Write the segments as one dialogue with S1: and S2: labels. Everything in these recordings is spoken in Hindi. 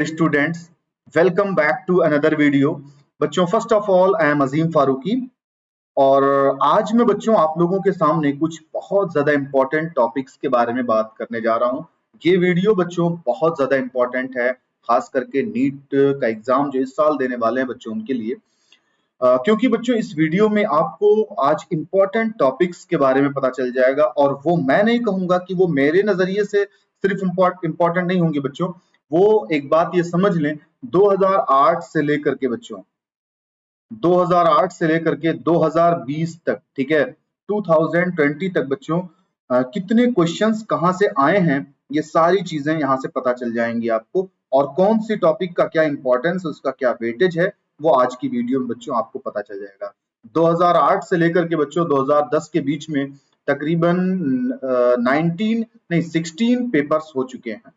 S1: dear students, welcome back to another video। बच्चों first of all I am Azeem Farooqui और आज मैं बच्चों आप लोगों के सामने कुछ बहुत ज्यादा इम्पोर्टेंट टॉपिक्स के बारे में बात करने जा रहा हूँ। ये वीडियो बच्चों बहुत ज्यादा इम्पोर्टेंट है, खास करके नीट का एग्जाम जो इस साल देने वाले हैं बच्चों उनके लिए। क्योंकि बच्चों इस वीडियो में आपको आज इम्पोर्टेंट टॉपिक्स के बारे में पता चल जाएगा और वो मैं नहीं कहूंगा कि वो मेरे नजरिए से सिर्फ इम्पोर्टेंट नहीं होंगे बच्चों, वो एक बात ये समझ लें 2008 से लेकर के बच्चों 2008 से लेकर के 2020 तक, ठीक है, 2020 तक बच्चों कितने क्वेश्चंस कहां से आए हैं ये सारी चीजें यहां से पता चल जाएंगी आपको, और कौन सी टॉपिक का क्या इंपॉर्टेंस, उसका क्या वेटेज है वो आज की वीडियो में बच्चों आपको पता चल जाएगा। 2008 से लेकर के बच्चों 2010 के बीच में तकरीबन 16 पेपर्स हो चुके हैं।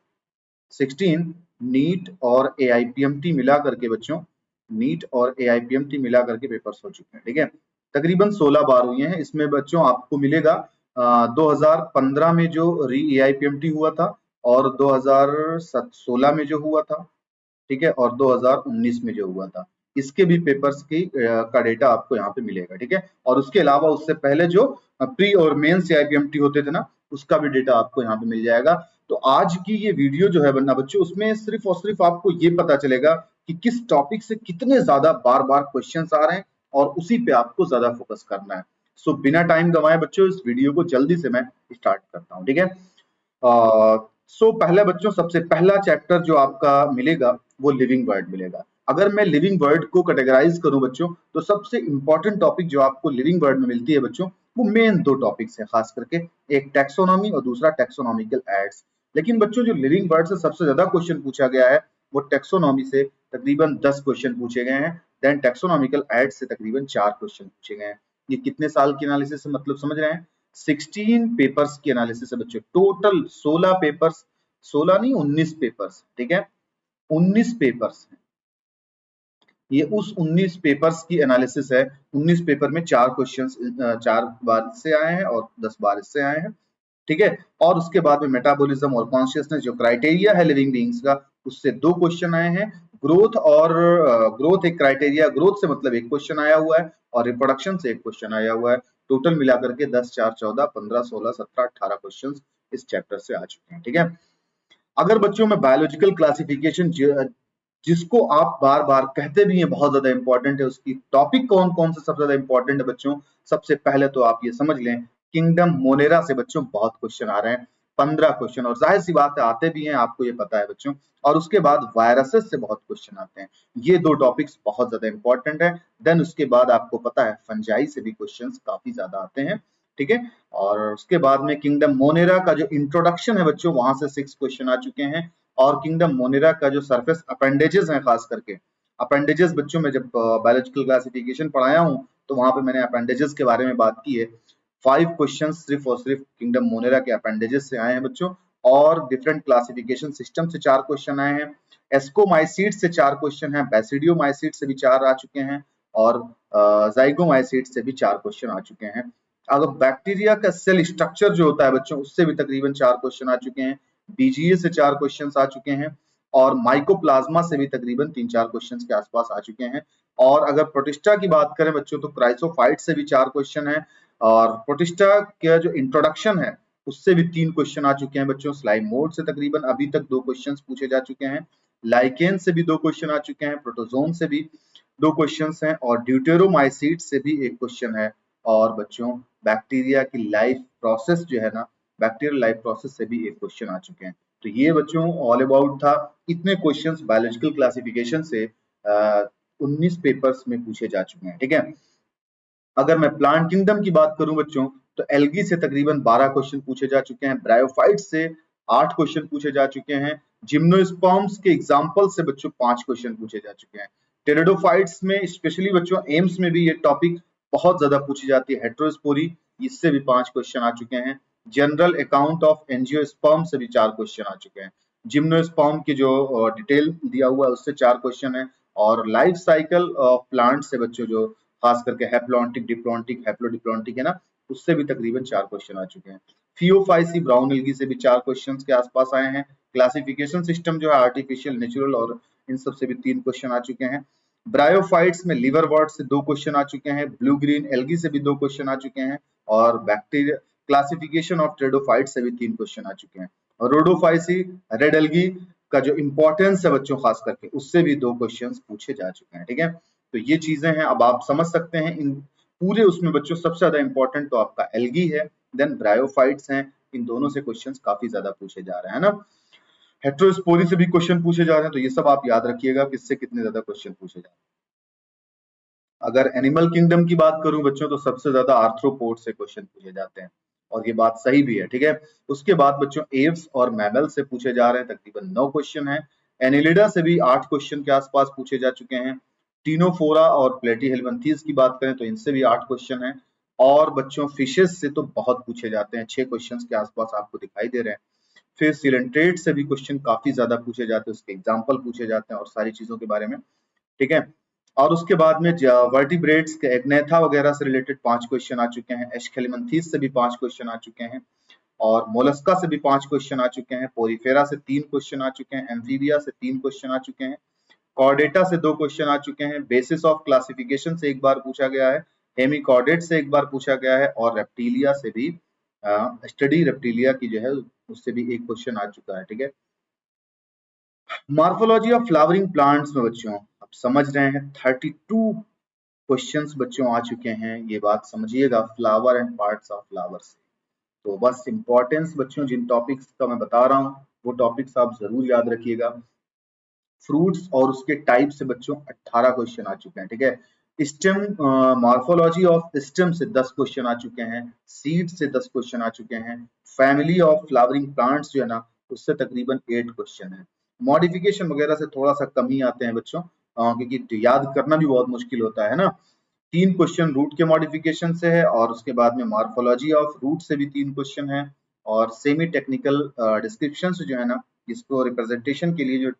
S1: 16 नीट और एआईपीएमटी मिला करके बच्चों, नीट और एआईपीएमटी मिला करके पेपर्स हो चुके हैं, ठीक है। तकरीबन 16 बार हुए हैं। इसमें बच्चों आपको मिलेगा 2015 में जो री एआईपीएमटी हुआ था और 2016 में जो हुआ था, ठीक है, और 2019 में जो हुआ था, इसके भी पेपर्स की का डेटा आपको यहाँ पे मिलेगा, ठीक है। और उसके अलावा उससे पहले जो प्री और मेंस आईपीएमटी होते थे ना, उसका भी डेटा आपको यहाँ पे मिल जाएगा। तो आज की ये वीडियो जो है बन्ना बच्चों, उसमें सिर्फ और सिर्फ आपको ये पता चलेगा कि किस टॉपिक से कितने ज्यादा बार बार क्वेश्चन आ रहे हैं और उसी पे आपको ज्यादा फोकस करना है। सो बिना टाइम गंवाए बच्चों इस वीडियो को जल्दी से मैं स्टार्ट करता हूँ, ठीक है। पहले बच्चों सबसे पहला चैप्टर जो आपका मिलेगा वो लिविंग वर्ड मिलेगा। अगर मैं लिविंग वर्ड को कैटेगराइज करूं बच्चों, तो सबसे इंपॉर्टेंट टॉपिक जो आपको लिविंग वर्ड में मिलती है बच्चों, वो मेन दो टॉपिक्स है खास करके, एक टैक्सोनॉमी और दूसरा टैक्सोनॉमिकल एड्स। लेकिन बच्चों जो लिविंग वर्ड से सबसे ज्यादा क्वेश्चन पूछा गया है वो टैक्सोनॉमी से तकरीबन 10 क्वेश्चन पूछे गए हैं। देन टैक्सोनॉमिकल एड्स से तकरीबन 4 क्वेश्चन पूछे गए हैं। ये कितने साल की एनालिसिस है मतलब समझ रहे हैं? 16 पेपर्स की एनालिसिस है बच्चों, टोटल 16 पेपर्स, 16 नहीं 19 पेपर्स, ठीक है, 19 पेपर्स हैं। ये उस 19 पेपर्स की एनालिसिस है। 19 पेपर में 4 क्वेश्चंस 4 बार से आए हैं और 10 बार इससे आए हैं, ठीक है। और उसके बाद में मेटाबॉलिज्म और कॉन्शियसनेस जो क्राइटेरिया है लिविंग बीइंग्स का, उससे 2 क्वेश्चन आए हैं। ग्रोथ और ग्रोथ एक क्राइटेरिया, ग्रोथ से मतलब एक क्वेश्चन आया हुआ है और रिप्रोडक्शन से एक क्वेश्चन आया हुआ है। टोटल मिलाकर के 10, 4, 14, 15, 16, 17, 18 क्वेश्चन इस चैप्टर से आ चुके हैं, ठीक है। अगर बच्चों में बायोलॉजिकल क्लासिफिकेशन जिसको आप बार बार कहते भी हैं बहुत ज्यादा इंपॉर्टेंट है, उसकी टॉपिक कौन कौन से सबसे ज्यादा इंपॉर्टेंट है बच्चों, सबसे पहले तो आप ये समझ लें किंगडम मोनेरा से बच्चों बहुत क्वेश्चन आ रहे हैं, 15 क्वेश्चन, और जाहिर सी बात है आते भी हैं, आपको ये पता है बच्चों। और उसके बाद वायरसेस से बहुत क्वेश्चन आते हैं। ये दो टॉपिक्स बहुत ज्यादा इंपॉर्टेंट है। देन उसके बाद आपको पता है फंजाई से भी क्वेश्चन काफी ज्यादा आते हैं, ठीक है। और उसके बाद में किंगडम मोनेरा का जो इंट्रोडक्शन है बच्चों, वहां से 6 क्वेश्चन आ चुके हैं। और किंगडम मोनेरा का जो सरफेस अपेंडेजेस हैं, खास करके अपेंडेजेस बच्चों में जब बायोलॉजिकल क्लासिफिकेशन पढ़ाया हूँ तो वहां पे मैंने अपेंडेजेस के बारे में बात की है। 5 क्वेश्चन सिर्फ और सिर्फ किंगडम मोनेरा के अपेंडेजेस से आए हैं बच्चों। और डिफरेंट क्लासिफिकेशन सिस्टम से 4 क्वेश्चन आए हैं। एस्कोमाइसीट से 4 क्वेश्चन है, बेसिडियोमाइसीट से भी 4 आ चुके हैं, और जाइगोमाइसीट से भी 4 क्वेश्चन आ चुके हैं। अगर बैक्टीरिया का सेल स्ट्रक्चर जो होता है बच्चों, उससे भी तकरीबन 4 क्वेश्चन आ चुके हैं। बीजीए से 4 क्वेश्चन आ चुके हैं और माइकोप्लाज्मा से भी तकरीबन 3-4 क्वेश्चन के आसपास आ चुके हैं। और अगर प्रोटिस्टा की बात करें बच्चों तो क्राइसोफाइट से भी 4 क्वेश्चन है, और प्रोटिस्टा का जो इंट्रोडक्शन है उससे भी 3 क्वेश्चन आ चुके हैं बच्चों। स्लाइम मोड से तकरीबन अभी तक 2 क्वेश्चन पूछे जा चुके हैं। लाइकेन से भी 2 क्वेश्चन आ चुके हैं, प्रोटोजोन से भी 2 क्वेश्चन हैं, और ड्यूटेरोमाइसीट से भी 1 क्वेश्चन है। और बच्चों बैक्टीरिया की लाइफ प्रोसेस जो है ना, बैक्टीरियल लाइफ प्रोसेस से भी 1 क्वेश्चन आ चुके हैं। तो ये बच्चों ऑल अबाउट था, इतने क्वेश्चंस बायोलॉजिकल क्लासिफिकेशन से 19 पेपर्स में पूछे जा चुके हैं, ठीक है। अगर मैं प्लांट किंगडम की बात करूं बच्चों, तो एल्गी से तकरीबन 12 क्वेश्चन पूछे जा चुके हैं। ब्रायोफाइट से 8 क्वेश्चन पूछे जा चुके हैं। जिम्नोस्पर्म्स के एग्जांपल से बच्चों 5 क्वेश्चन पूछे जा चुके हैं। टेरिडोफाइट्स में स्पेशली बच्चों एम्स में भी ये टॉपिक बहुत ज्यादा पूछी जाती है, हेट्रोस्पोरी, इससे भी 5 क्वेश्चन आ चुके हैं। जनरल अकाउंट ऑफ एंजियोस्पर्म से भी 4 क्वेश्चन आ चुके हैं। जिम्नोस्पर्म की जो डिटेल दिया हुआ है उससे 4 क्वेश्चन है। और लाइफ साइकिल ऑफ प्लांट से बच्चों जो खास करके हैप्लॉन्टिक, डिप्लॉन्टिक, हैप्लोडिप्लॉन्टिक है ना, उससे भी तकरीबन 4 क्वेश्चन आ चुके हैं। फियोफाइसी ब्राउन एल्गी से भी 4 क्वेश्चन के आसपास आए हैं। क्लासिफिकेशन सिस्टम जो है आर्टिफिशियल, नेचुरल और इन सब से भी 3 क्वेश्चन आ चुके हैं। ब्रायोफाइट्स में लिवरवर्ट से 2 क्वेश्चन आ चुके हैं, ब्लू ग्रीन एल्गी से भी 2 क्वेश्चन आ चुके हैं और बैक्टीरिया क्लासिफिकेशन ऑफ ट्रेडोफाइट से भी 3 क्वेश्चन आ चुके हैं। और रोडोफाइसी रेड एल्गी का जो इंपॉर्टेंस है बच्चों खास करके उससे भी 2 क्वेश्चंस पूछे जा चुके हैं। ठीक है, तो ये चीजें हैं, अब आप समझ सकते हैं इन पूरे उसमें बच्चों सबसे ज्यादा इंपॉर्टेंट तो आपका एल्गी है, देन ब्रायोफाइट्स हैं, इन दोनों से क्वेश्चंस काफी ज्यादा पूछे जा रहे हैं ना। हेट्रोस्पोरी से भी क्वेश्चन पूछे जा रहे हैं, तो ये सब आप याद रखिएगा किससे कितने ज्यादा क्वेश्चन पूछे जा रहे हैं। अगर एनिमल किंगडम की बात करूं बच्चों तो सबसे ज्यादा आर्थ्रोपोड से क्वेश्चन पूछे जाते हैं और ये बात सही भी है। ठीक है, उसके बाद बच्चों एव्स और मैमल से पूछे जा रहे हैं, तकरीबन 9 क्वेश्चन है। एनिलिडा से भी 8 क्वेश्चन के आसपास पूछे जा चुके हैं। टीनोफोरा और प्लेटीहेल्मिन्थीज की बात करें तो इनसे भी 8 क्वेश्चन है। और बच्चों फिशेस से तो बहुत पूछे जाते हैं, 6 क्वेश्चन के आसपास आपको दिखाई दे रहे हैं। फिर सिलेंट्रेट से भी क्वेश्चन काफी ज्यादा पूछे जाते हैं, उसके एग्जाम्पल पूछे जाते हैं और सारी चीजों के बारे में। ठीक है, और उसके बाद में वर्टिब्रेट्स के एग्नेथा वगैरह से रिलेटेड 5 क्वेश्चन आ चुके हैं। एस्केलिमंथीज से भी 5 क्वेश्चन आ चुके हैं और मोलस्का से भी 5 क्वेश्चन आ चुके हैं। पोरीफेरा से 3 क्वेश्चन आ चुके हैं। एम्फीबिया से 3 क्वेश्चन आ चुके हैं। कॉर्डेटा से 2 क्वेश्चन आ चुके हैं। बेसिस ऑफ क्लासिफिकेशन से एक बार पूछा गया है। हेमिकॉर्डेट से एक बार पूछा गया है और रेप्टिलिया से भी स्टडी रेप्टिलिया की जो है उससे भी एक क्वेश्चन आ चुका है। ठीक है, मॉर्फोलॉजी ऑफ फ्लावरिंग प्लांट्स में बच्चों आप समझ रहे हैं 32 क्वेश्चंस बच्चों आ चुके हैं। ये बात समझिएगा flower and parts of flower से। तो बस इंपॉर्टेंस बच्चों जिन टॉपिक्स का मैं बता रहा हूँ वो टॉपिक्स आप जरूर याद रखिएगा। फ्रूट्स और उसके टाइप से बच्चों 18 क्वेश्चन आ चुके हैं। ठीक है, स्टेम मॉर्फोलॉजी ऑफ स्टेम से 10 क्वेश्चन आ चुके हैं। सीड से 10 क्वेश्चन आ चुके हैं। फैमिली ऑफ फ्लावरिंग प्लांट्स जो है ना उससे तकरीबन 8 क्वेश्चन है। मॉडिफिकेशन वगैरह से थोड़ा सा कम ही आते हैं बच्चों, क्योंकि याद करना भी बहुत मुश्किल होता है ना। 3 क्वेश्चन रूट के मॉडिफिकेशन से है और उसके बाद में मॉर्फोलॉजी ऑफ रूट से भी 3 क्वेश्चन है और सेमी टेक्निकल डिस्क्रिप्शन जो है ना जिसको रिप्रेजेंटेशन के लिए जो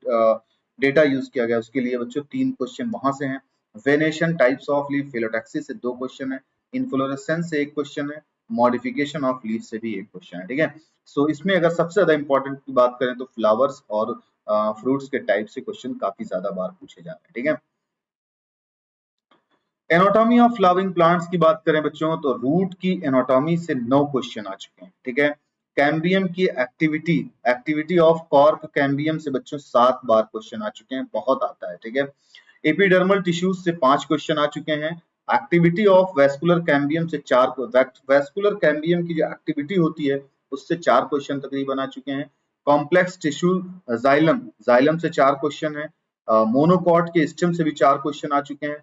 S1: डेटा यूज किया गया उसके लिए बच्चों 3 क्वेश्चन वहां से हैं। Venation types of leaf phyllotaxy से 2 क्वेश्चन है। इन्फ्लोरेसेंस से 1 क्वेश्चन है। मॉडिफिकेशन ऑफ लीफ से भी 1 क्वेश्चन है। ठीक है, सो इसमें अगर सबसे ज्यादा इंपॉर्टेंट की बात करें तो फ्लावर्स और फ्रूट्स के टाइप से क्वेश्चन काफी ज्यादा बार पूछे जा रहे हैं। ठीक है, एनाटॉमी ऑफ फ्लावरिंग प्लांट्स की बात करें बच्चों तो रूट की एनाटॉमी से 9 क्वेश्चन आ चुके हैं। ठीक है, कैम्बियम की एक्टिविटी ऑफ कॉर्क कैम्बियम से बच्चों 7 बार क्वेश्चन आ चुके हैं, बहुत आता है। ठीक है, एपिडर्मल टिश्यूज से 5 क्वेश्चन आ चुके हैं। एक्टिविटी ऑफ वेस्कुलर कैम्बियम से 4 वेस्कुलर कैम्बियम की जो एक्टिविटी होती है उससे 4 क्वेश्चन तकरीबन आ चुके हैं। कॉम्प्लेक्स टिश्यू जाइलम से 4 क्वेश्चन है। मोनोकॉट के स्टेम से भी 4 क्वेश्चन आ चुके हैं।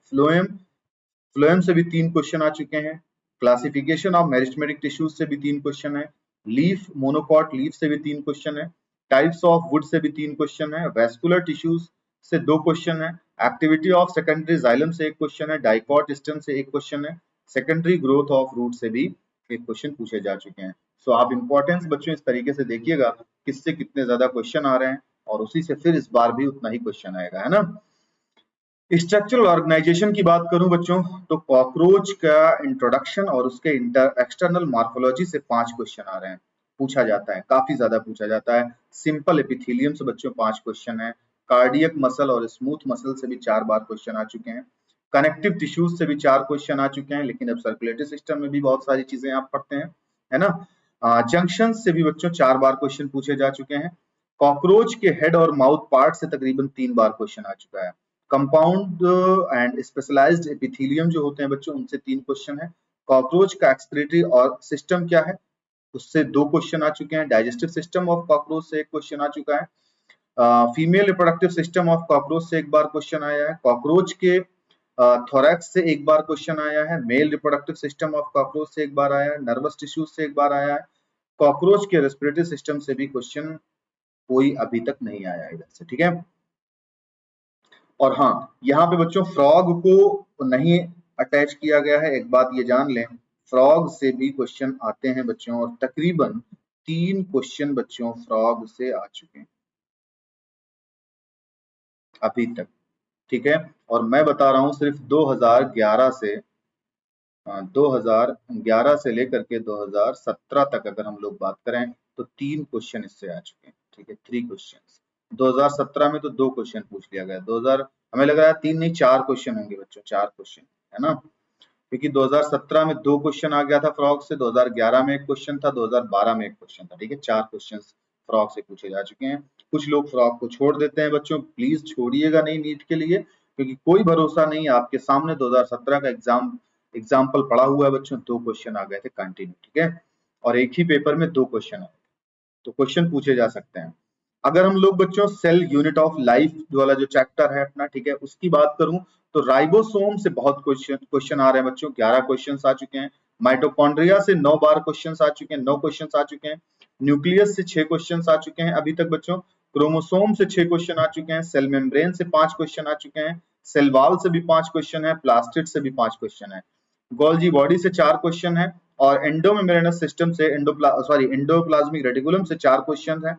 S1: फ्लोएम से भी 3 क्वेश्चन आ चुके हैं। क्लासिफिकेशन ऑफ मेरिस्टेमेटिक टिश्यूज से भी 3 क्वेश्चन है। लीफ मोनोकॉट लीफ से भी 3 क्वेश्चन है। टाइप्स ऑफ वुड से भी 3 क्वेश्चन है। वेस्कुलर टिश्यूज से 2 क्वेश्चन है। एक्टिविटी ऑफ सेकेंडरी जाइलम से 1 क्वेश्चन है। डाइकॉट स्टेम से 1 क्वेश्चन है। सेकेंडरी ग्रोथ ऑफ रूट से भी 1 क्वेश्चन पूछे जा चुके हैं। सो आप इंपॉर्टेंस बच्चों इस तरीके से देखिएगा किससे कितने ज्यादा क्वेश्चन आ रहे हैं और उसी से फिर इस बार भी उतना ही क्वेश्चन आएगा, है ना। स्ट्रक्चरल ऑर्गेनाइजेशन की बात करूं बच्चों तो कॉकरोच का इंट्रोडक्शन और उसके एक्सटर्नल मॉर्फोलॉजी से 5 क्वेश्चन आ रहे हैं, पूछा जाता है, काफी ज्यादा पूछा जाता है। सिंपल एपिथेलियम से बच्चों 5 क्वेश्चन है। कार्डियक मसल और स्मूथ मसल से भी 4 बार क्वेश्चन आ चुके हैं। कनेक्टिव टिश्यूज से भी 4 क्वेश्चन आ चुके हैं, लेकिन अब सर्कुलेटरी सिस्टम में भी बहुत सारी चीजें आप पढ़ते हैं, है ना। जंक्शन से भी बच्चों 4 बार क्वेश्चन पूछे जा चुके हैं। कॉकरोच के हेड और माउथ पार्ट से तकरीबन 3 बार क्वेश्चन आ चुका है। कंपाउंड एंड स्पेशलाइज्ड एपिथेलियम जो होते हैं बच्चों उनसे 3 क्वेश्चन है। कॉकरोच का एक्सक्रीटरी और सिस्टम क्या है उससे 2 क्वेश्चन आ चुके हैं। डाइजेस्टिव सिस्टम ऑफ कॉकरोच से 1 क्वेश्चन आ चुका है। Female reproductive system of cockroach से 1 बार क्वेश्चन आया है। कॉकरोच के थोरैक्स से 1 बार क्वेश्चन आया है। Male reproductive system of cockroach से 1 बार आया है। नर्वस टिश्यूज से 1 बार आया है। कॉकरोच के रेस्पिरेटरी सिस्टम से भी क्वेश्चन कोई अभी तक नहीं आया इधर से। ठीक है, और हाँ यहाँ पे बच्चों फ्रॉग को नहीं अटैच किया गया है, एक बात ये जान लें, फ्रॉग से भी क्वेश्चन आते हैं बच्चों और तकरीबन 3 क्वेश्चन बच्चों फ्रॉग से आ चुके हैं अभी तक। ठीक है, और मैं बता रहा हूँ सिर्फ 2011 से लेकर के 2017 तक अगर हम लोग बात करें तो 3 क्वेश्चन इससे आ चुके हैं। ठीक ठीक है 3 क्वेश्चंस। 2017 में तो 2 क्वेश्चन पूछ लिया गया। 2000 हमें लग रहा है 3 नहीं 4 क्वेश्चन होंगे बच्चों, 4 क्वेश्चन है ना, क्योंकि 2017 में 2 क्वेश्चन आ गया था फ्रॉग से, 2011 में 1 क्वेश्चन था, 2012 में 1 क्वेश्चन था, ठीक है 4 क्वेश्चन फ्रॉग से पूछे जा चुके हैं। कुछ लोग फ्रॉग को छोड़ देते हैं बच्चों, प्लीज छोड़िएगा नहीं नीट के लिए, क्योंकि कोई भरोसा नहीं, आपके सामने 2017 का एग्जाम्पल पड़ा हुआ है बच्चों, 2 क्वेश्चन आ गए थे कंटिन्यू, ठीक है, और एक ही पेपर में 2 क्वेश्चन आए, तो क्वेश्चन पूछे जा सकते हैं। अगर हम लोग बच्चों सेल यूनिट ऑफ लाइफ वाला जो चैप्टर है अपना, ठीक है, उसकी बात करूं तो राइबोसोम से बहुत क्वेश्चन आ रहे हैं बच्चों, 11 क्वेश्चन आ चुके हैं। माइटोकॉन्ड्रिया से 9 बार क्वेश्चन आ चुके हैं, 9 क्वेश्चन आ चुके हैं। न्यूक्लियस से 6 क्वेश्चन आ चुके हैं अभी तक बच्चों। क्रोमोसोम से 6 क्वेश्चन आ चुके हैं। सेल मेम्ब्रेन से 5 क्वेश्चन आ चुके हैं। सेल वॉल से भी 5 क्वेश्चन है। प्लास्टिड से भी 5 क्वेश्चन है। गोल्जी बॉडी से 4 क्वेश्चन है, और एंडोमेम्ब्रेनस सिस्टम से एंडोप्लाज्मिक रेटिकुलम से 4 क्वेश्चन है।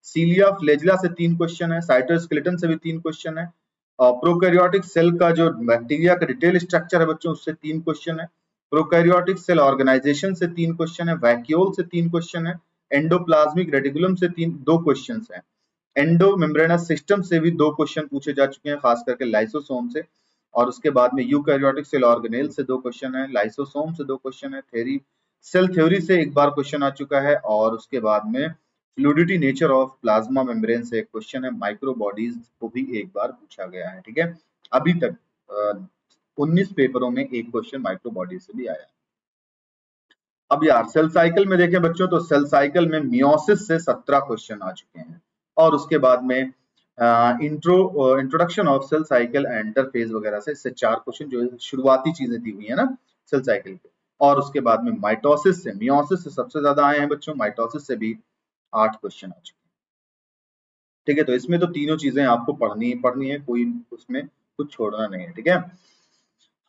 S1: सीलिया फ्लेजिला से 3 क्वेश्चन है। साइटोस्केलेटन से भी 3 क्वेश्चन है। प्रोकैरियोटिक सेल का जो बैक्टीरिया का डिटेल स्ट्रक्चर है बच्चों, उससे 3 क्वेश्चन है। प्रोकैरियोटिक सेल ऑर्गेनाइजेशन से 3 क्वेश्चन है। वैक्यूल से 3 क्वेश्चन है। एंडोप्लाज्मिक रेटिकुलम से 2 क्वेश्चन है। एंडोमेम्ब्रेनस सिस्टम से भी 2 क्वेश्चन पूछे जा चुके हैं, खास करके लाइसोसोम से। और उसके बाद में यूकैरियोटिक सेल ऑर्गेनेल से 2 क्वेश्चन है। लाइसोसोम से 2 क्वेश्चन है। सेल थ्योरी से 1 बार क्वेश्चन आ चुका है, और उसके बाद में fluidity nature of plasma membrane से 1 क्वेश्चन है। माइक्रो बॉडीज को भी 1 बार पूछा गया है, ठीक है। अभी तक 19 पेपरों में 1 क्वेश्चन माइक्रो बॉडीज से भी आया है। अब यार सेल साइकिल में देखें बच्चों, तो सेल साइकिल में मियोसिस से 17 क्वेश्चन आ चुके हैं, और उसके बाद में introduction of cell cycle interphase वगैरह से इससे 4 क्वेश्चन जो शुरुआती चीजें दी हुई है ना सेल साइकिल पे। और उसके बाद में माइटोसिस से, मियोसिस से सबसे ज्यादा आए हैं बच्चों, माइटोसिस से भी 8 क्वेश्चन आ चुके हैं, ठीक है। तो इसमें तो तीनों चीजें आपको पढ़नी है, कोई उसमें कुछ छोड़ना नहीं है, ठीक है।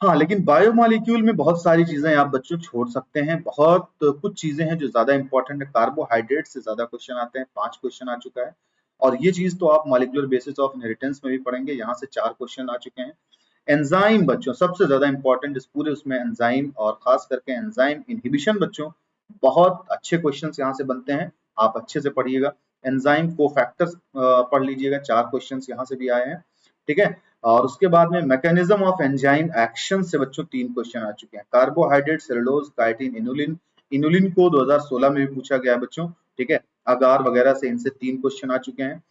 S1: हाँ, लेकिन बायोमॉलिक्यूल में बहुत सारी चीजें आप बच्चों छोड़ सकते हैं, बहुत कुछ चीजें हैं जो ज्यादा इंपॉर्टेंट है। कार्बोहाइड्रेट से ज्यादा क्वेश्चन आते हैं, 5 क्वेश्चन आ चुका है, और ये चीज तो आप मॉलिक्यूलर बेसिस ऑफ इनहेरिटेंस में भी पढ़ेंगे, यहाँ से 4 क्वेश्चन आ चुके हैं। एंजाइम बच्चों सबसे ज्यादा इंपॉर्टेंट इस पूरे उसमें एंजाइम, और खास करके एंजाइम इनहिबिशन बच्चों बहुत अच्छे क्वेश्चन यहाँ से बनते हैं, आप अच्छे से पढ़िएगा। एंजाइम कोफैक्टर्स पढ़ लीजिएगा, 4 क्वेश्चन यहाँ से भी आए हैं, ठीक है। और उसके बाद में मैकेनिज्म ऑफ एंजाइम एक्शन से बच्चों 3 क्वेश्चन आ चुके हैं। Carbohydrate, cellulose, chitin, inulin, inulin को 2016 में भी पूछा गया है बच्चों, ठीक है। अगार वगैरह से इनसे 3 क्वेश्चन आ चुके हैं।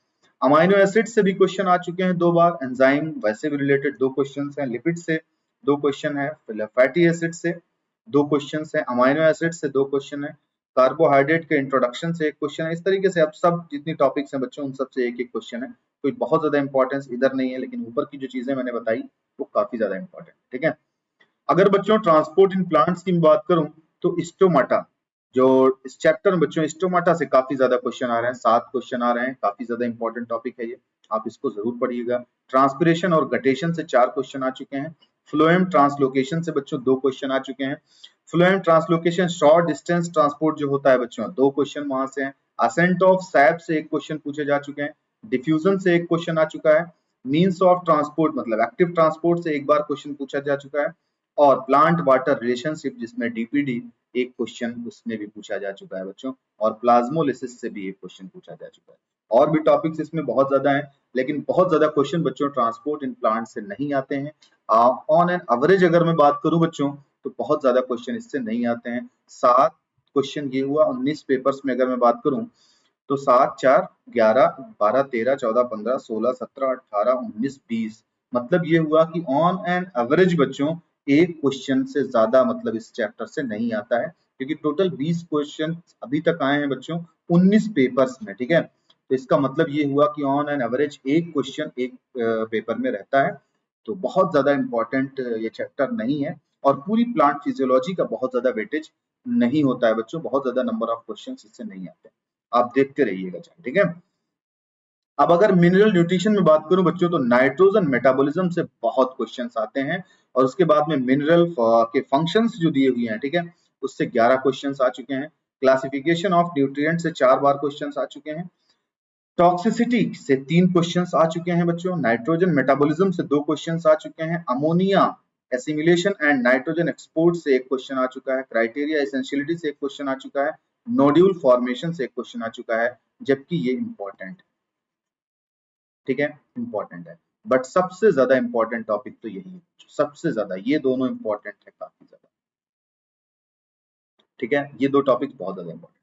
S1: अमाइनो एसिड से भी क्वेश्चन आ चुके हैं 2 बार। एंजाइम वैसे भी रिलेटेड 2 क्वेश्चन हैं। लिपिड से 2 क्वेश्चन है। फैटी एसिड से 2 क्वेश्चन है। अमाइनो एसिड से 2 क्वेश्चन है। कार्बोहाइड्रेट के इंट्रोडक्शन से 1 क्वेश्चन है। इस तरीके से अब सब जितनी टॉपिक्स हैं बच्चों, उन सब से 1-1 क्वेश्चन है। कोई बहुत ज्यादा इंपॉर्टेंस इधर नहीं है, लेकिन ऊपर की जो चीजें मैंने बताई वो काफी ज्यादा इंपॉर्टेंट, ठीक है। अगर बच्चों ट्रांसपोर्ट इन प्लांट्स की बात करूं, तो स्टोमाटा, जो इस चैप्टर में बच्चों स्टोमाटा से काफी ज्यादा क्वेश्चन आ रहे हैं, 7 क्वेश्चन आ रहे हैं, काफी ज्यादा इंपॉर्टेंट टॉपिक है ये, आप इसको जरूर पढ़िएगा। ट्रांसपिरेशन और गटेशन से 4 क्वेश्चन आ चुके हैं। फ्लोएम ट्रांसलोकेशन से बच्चों 2 क्वेश्चन आ चुके हैं। Phloem translocation short distance transport जो होता है बच्चों, 2 क्वेश्चन वहां से हैं। असेंट ऑफ सैप से 1 क्वेश्चन पूछे जा चुके हैं। डिफ्यूजन से 1 क्वेश्चन आ चुका है। मीन्स ऑफ ट्रांसपोर्ट मतलब एक्टिव ट्रांसपोर्ट से 1 बार क्वेश्चन पूछा जा चुका है। और प्लांट वाटर रिलेशनशिप जिसमें डीपीडी 1 क्वेश्चन उसमें भी पूछा जा चुका है बच्चों, और प्लाज्मोलिसिस से भी 1 क्वेश्चन पूछा जा चुका है। और भी टॉपिक्स इसमें बहुत ज्यादा हैं, लेकिन बहुत ज्यादा क्वेश्चन बच्चों ट्रांसपोर्ट इन प्लांट से नहीं आते हैं। ऑन एन एवरेज अगर मैं बात करूं बच्चों, तो बहुत ज्यादा क्वेश्चन इससे नहीं आते हैं। 7 क्वेश्चन ये हुआ 19 पेपर्स में, अगर मैं बात करूं तो 7, 4, 11, 12, 13, 14, 15, 16, 17, 18, 19, 20, मतलब ये हुआ कि ऑन एन एवरेज बच्चों 1 क्वेश्चन से ज्यादा मतलब इस चैप्टर से नहीं आता है, क्योंकि टोटल 20 क्वेश्चन अभी तक आए हैं बच्चों 19 पेपर्स में, ठीक है। तो इसका मतलब ये हुआ कि on an average 1 question 1 paper में रहता है, तो बहुत ज्यादा इंपॉर्टेंट ये चैप्टर नहीं है। और पूरी प्लांट फिजियोलॉजी का बहुत ज्यादा वेटेज नहीं होता है बच्चों, बहुत ज्यादा नंबर ऑफ क्वेश्चन इससे नहीं आते, आप देखते रहिएगा, ठीक है। अब अगर मिनरल न्यूट्रिशन में बात करूं बच्चों, तो नाइट्रोजन मेटाबॉलिज्म से बहुत क्वेश्चंस आते हैं, और उसके बाद में मिनरल के फंक्शंस जो दिए हुए हैं, ठीक है, उससे 11 क्वेश्चंस आ चुके हैं। क्लासिफिकेशन ऑफ न्यूट्रिएंट से 4 बार क्वेश्चंस आ चुके हैं। टॉक्सिसिटी से 3 क्वेश्चंस आ चुके हैं बच्चों। नाइट्रोजन मेटाबॉलिज्म से 2 क्वेश्चंस आ चुके हैं। Ammonia assimilation and nitrogen export से 1 क्वेश्चन आ चुका है। क्राइटेरिया एसेंशियलिटी से 1 क्वेश्चन आ चुका है। नोड्यूल फॉर्मेशन से 1 क्वेश्चन आ चुका है। जबकि ये इंपॉर्टेंट, ठीक है, इंपॉर्टेंट है। बट सबसे ज्यादा इंपॉर्टेंट टॉपिक तो यही है, सबसे ज्यादा ये दोनों इंपॉर्टेंट है काफी ज्यादा, ठीक है, ये दो टॉपिक बहुत ज्यादा इंपॉर्टेंट।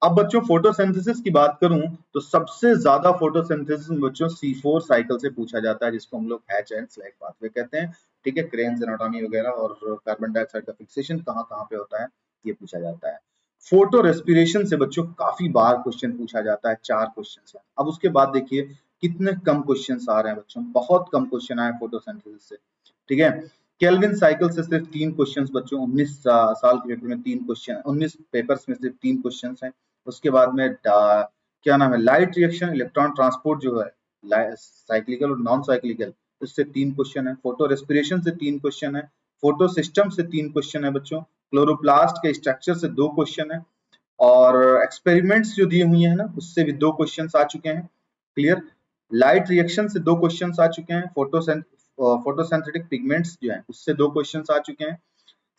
S1: अब बच्चों फोटोसिंथेसिस की बात करूं तो सबसे ज्यादा फोटोसिंथेसिस बच्चों C4 साइकिल से पूछा जाता है, जिसको हम लोग हैच एंड स्लैग पाथवे कहते हैं, ठीक है। क्रेन्स एनाटॉमी वगैरह और कार्बन डाइऑक्साइड का फिक्सेशन कहाँ कहाँ पे होता है ये पूछा जाता है। फोटो रेस्पिरेशन से बच्चों काफी बार क्वेश्चन पूछा जाता है, 4 क्वेश्चन है। अब उसके बाद देखिए कितने कम क्वेश्चन आ रहे हैं बच्चों, बहुत कम क्वेश्चन आए फोटोसिंथेसिस से, ठीक है। केल्विन साइकिल से सिर्फ 3 क्वेश्चंस बच्चों, 19 साल के पेपर में 3 क्वेश्चन, 19 पेपर्स में सिर्फ 3 क्वेश्चंस हैं। उसके बाद में क्या नाम है, लाइट रिएक्शन इलेक्ट्रॉन ट्रांसपोर्ट जो है साइक्लिकल और नॉन साइक्लिकल, उससे 3 क्वेश्चन है। फोटो रेस्पिरेशन से 3 क्वेश्चन है। फोटो सिस्टम से 3 क्वेश्चन है बच्चों। क्लोरोप्लास्ट के स्ट्रक्चर से 2 क्वेश्चन है। और एक्सपेरिमेंट्स जो दी हुई है ना उससे भी 2 क्वेश्चन आ चुके हैं, क्लियर। लाइट रिएक्शन से 2 क्वेश्चन आ चुके हैं। फोटोसिंथेटिक पिगमेंट्स जो है उससे 2 क्वेश्चन आ चुके हैं।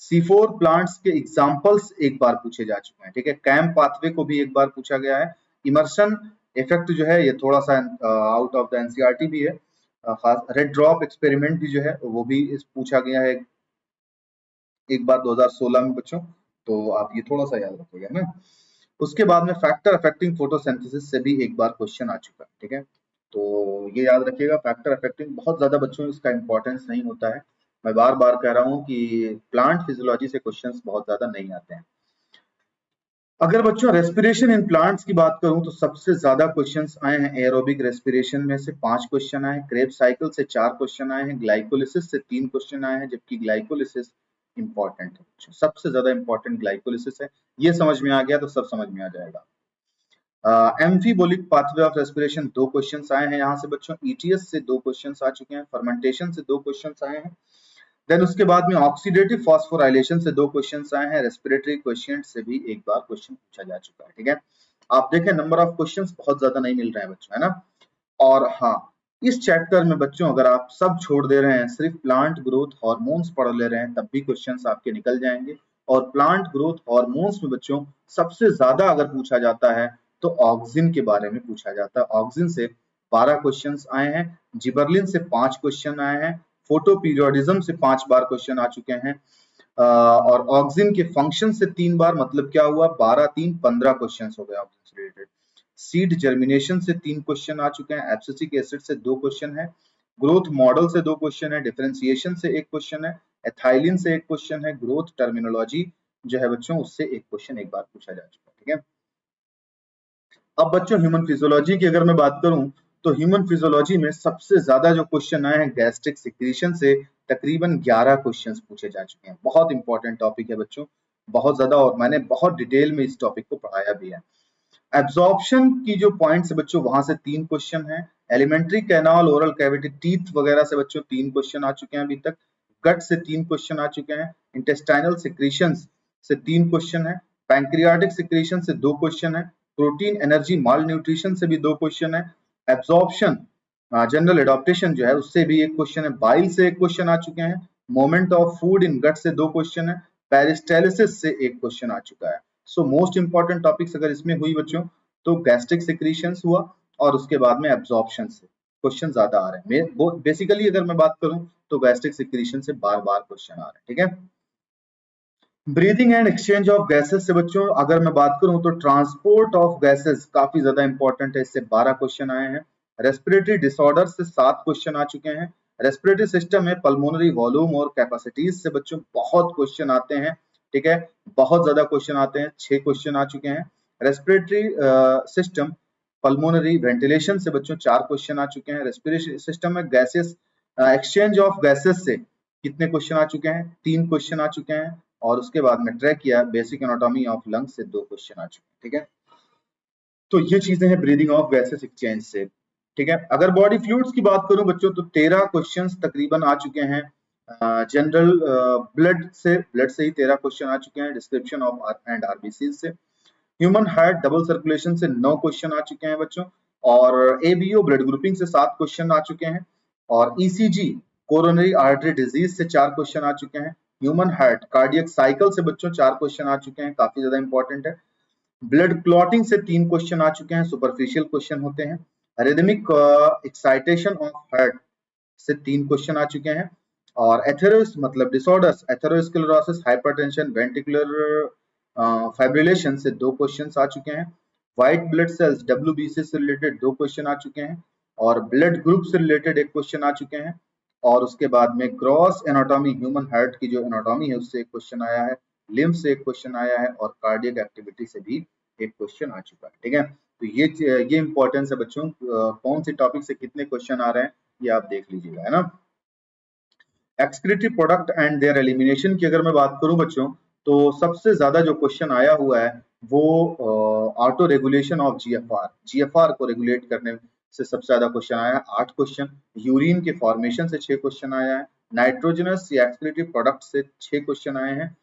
S1: C4 प्लांट्स के एग्जांपल्स एक बार पूछे जा चुके हैं, ठीक है। कैम पाथवे को भी एक बार पूछा गया है। इमर्शन इफेक्ट जो है ये थोड़ा सा आउट ऑफ द एनसीईआरटी भी है, खास रेड ड्रॉप एक्सपेरिमेंट भी जो है वो भी पूछा गया है एक बार 2016 में बच्चों, तो आप ये थोड़ा सा याद रखिएगा ना। उसके बाद में फैक्टर अफेक्टिंग फोटोसिंथेसिस से भी एक बार क्वेश्चन आ चुका है, ठीक है। तो ये याद रखिएगा, फैक्टर अफेक्टिंग बहुत ज्यादा बच्चों इसका इंपॉर्टेंस नहीं होता है। मैं बार बार कह रहा हूँ कि प्लांट फिजियोलॉजी से क्वेश्चंस बहुत ज्यादा नहीं आते हैं। अगर बच्चों रेस्पिरेशन इन प्लांट्स की बात करूं तो सबसे ज्यादा क्वेश्चंस आए हैं एरोबिक रेस्पिरेशन में से 5 क्वेश्चन आए हैं, क्रेब्स साइकिल से 4 क्वेश्चन आए हैं, ग्लाइकोलिसिस से 3 क्वेश्चन आए हैं, जबकि ग्लाइकोलिसिस इंपॉर्टेंट है, सबसे ज्यादा इंपॉर्टेंट ग्लाइकोलिसिस है। ये समझ में आ गया तो सब समझ में आ जाएगा। एम्फीबोलिक पाथवे ऑफ रेस्पिरेशन 2 क्वेश्चंस आए हैं यहाँ से बच्चों। ईटीएस से 2 क्वेश्चंस आ चुके हैं। फर्मेंटेशन से 2 क्वेश्चंस आए हैं। देन उसके बाद में ऑक्सीडेटिव फॉस्फोराइलेशन से 2 क्वेश्चंस आए हैं। रेस्पिरेटरी क्वेश्चन से भी एक बार क्वेश्चन पूछा जा चुका है, ठीक है। आप देखें नंबर ऑफ क्वेश्चंस बहुत ज्यादा नहीं मिल रहे हैं बच्चों, है ना। और हाँ, इस चैप्टर में बच्चों अगर आप सब छोड़ दे रहे हैं, सिर्फ प्लांट ग्रोथ हार्मोन्स पढ़ ले रहे हैं, तब भी क्वेश्चंस आपके निकल जाएंगे। और प्लांट ग्रोथ हार्मोन्स में बच्चों सबसे ज्यादा अगर पूछा जाता है तो ऑक्सिन के बारे में पूछा जाता है। ऑक्सिन से 12 क्वेश्चंस आए हैं। जिबरलिन से 5 क्वेश्चन आए हैं। फोटो पीरियोडिज्म से 5 बार क्वेश्चन आ चुके हैं। और ऑक्सिन के फंक्शन से 3 बार, मतलब क्या हुआ, 12 3 15 क्वेश्चन हो गए ऑक्सिन से रिलेटेड। सीड जर्मिनेशन से 3 क्वेश्चन आ चुके हैं। एब्सिसिक एसिड से 2 क्वेश्चन है। ग्रोथ मॉडल से 2 क्वेश्चन है। डिफरेंशिएशन से 1 क्वेश्चन है। एथाइलिन से 1 क्वेश्चन है। ग्रोथ टर्मिनोलॉजी जो है बच्चों उससे 1 क्वेश्चन एक बार पूछा जा चुका है, ठीक है। अब बच्चों ह्यूमन फिजियोलॉजी की अगर मैं बात करूं तो ह्यूमन फिजियोलॉजी में सबसे ज्यादा जो क्वेश्चन आए हैं गैस्ट्रिक सिक्रीशन से तकरीबन 11 क्वेश्चंस पूछे जा चुके हैं। बहुत इंपॉर्टेंट टॉपिक है बच्चों, बहुत ज्यादा, और मैंने बहुत डिटेल में इस टॉपिक को पढ़ाया भी है। एब्जॉर्प्शन की जो पॉइंट्स है बच्चों वहां से 3 क्वेश्चन है। Alimentary canal, oral cavity, teeth वगैरह से बच्चों 3 क्वेश्चन आ चुके हैं अभी तक। गट से 3 क्वेश्चन आ चुके हैं। इंटेस्टाइनल सिक्रीशंस से 3 क्वेश्चन है। पैंक्रियाटिक सिक्रीशन से 2 क्वेश्चन है। प्रोटीन एनर्जी माल न्यूट्रिशन से भी 2 क्वेश्चन है। एब्जॉर्प्शन जनरल एडॉप्टेशन जो है उससे भी 1 क्वेश्चन है। बाइल से 1 क्वेश्चन आ चुके हैं। मोमेंट ऑफ फूड इन गट से 2 क्वेश्चन है। पेरिस्टालिसिस से 1 क्वेश्चन आ चुका है। सो मोस्ट इंपॉर्टेंट टॉपिक्स अगर इसमें हुई बच्चों तो गैस्ट्रिक सिक्रीशंस हुआ, और उसके बाद में एब्जॉर्प्शन से क्वेश्चन ज्यादा आ रहे हैं। बेसिकली अगर मैं बात करूं तो गैस्ट्रिक सिक्रीशन से बार बार क्वेश्चन आ रहे हैं, ठीक है। Breathing and exchange of gases से बच्चों अगर मैं बात करूं तो ट्रांसपोर्ट ऑफ गैसेस काफी ज्यादा इंपॉर्टेंट है, इससे 12 क्वेश्चन आए हैं। रेस्पिरेटरी डिसऑर्डर से 7 क्वेश्चन आ चुके हैं। रेस्पिरेटरी सिस्टम में पल्मोनरी वॉल्यूम और कैपेसिटीज से बच्चों बहुत क्वेश्चन आते हैं, ठीक है, बहुत ज्यादा क्वेश्चन आते हैं, 6 क्वेश्चन आ चुके हैं। रेस्पिरेटरी सिस्टम पल्मोनरी वेंटिलेशन से बच्चों 4 क्वेश्चन आ चुके हैं। रेस्पिरेटरी सिस्टम में गैसेस एक्सचेंज ऑफ गैसेस से कितने क्वेश्चन आ चुके हैं, 3 क्वेश्चन आ चुके हैं। और उसके बाद में ट्रैक किया बेसिक एनाटॉमी ऑफ लंग्स से 2 क्वेश्चन आ चुके हैं, ठीक है। तो ये चीजें हैं ब्रीदिंग ऑफ गैसेस एक्सचेंज से, ठीक है। अगर बॉडी फ्लूइड्स की बात करूं बच्चों तो 13 क्वेश्चंस तकरीबन आ चुके हैं। जनरल ब्लड से ही 13 क्वेश्चन आ चुके हैं। डिस्क्रिप्शन ऑफ एंड आरबीसी से। ह्यूमन हार्ट डबल सर्कुलेशन से 9 क्वेश्चन आ चुके हैं बच्चों। और एबीओ ब्लड ग्रुपिंग से 7 क्वेश्चन आ चुके हैं। और ईसीजी कोरोनरी आर्टरी डिजीज से 4 क्वेश्चन आ चुके हैं। ह्यूमन हार्ट कार्डियक साइकिल से बच्चों 4 क्वेश्चन आ चुके हैं, काफी ज्यादा इंपॉर्टेंट है। ब्लड क्लॉटिंग से 3 क्वेश्चन आ चुके हैं, सुपरफिशियल क्वेश्चन होते हैं। रिदमिक एक्साइटेशन ऑफ हार्ट से 3 क्वेश्चन आ चुके हैं। और एथेरोस मतलब disorders, atherosclerosis, hypertension, ventricular fibrillation से 2 क्वेश्चन आ चुके हैं। व्हाइट ब्लड सेल्स WBC से रिलेटेड 2 क्वेश्चन आ चुके हैं। और ब्लड ग्रुप से रिलेटेड 1 क्वेश्चन आ चुके हैं। और उसके बाद में ग्रॉस एनाटॉमी, ह्यूमन हार्ट की जो एनाटॉमी है उससे 1 क्वेश्चन आया है। लिम्फ से 1 क्वेश्चन आया है और कार्डियक एक्टिविटी से भी 1 क्वेश्चन आ चुका है। ठीक है, तो ये इंपॉर्टेंस है बच्चों, कौन से टॉपिक से कितने क्वेश्चन आ रहे हैं ये आप देख लीजिएगा, है ना। Excretory product and there elimination की अगर मैं बात करूं बच्चों, तो सबसे ज्यादा जो क्वेश्चन आया हुआ है वो ऑटो रेगुलेशन ऑफ जीएफआर को रेगुलेट करने से सबसे ज्यादा क्वेश्चन आया है, 8 क्वेश्चन। यूरिन के फॉर्मेशन से 6 क्वेश्चन आया है। नाइट्रोजनस या एक्सक्रीटरी प्रोडक्ट से 6 क्वेश्चन आए हैं।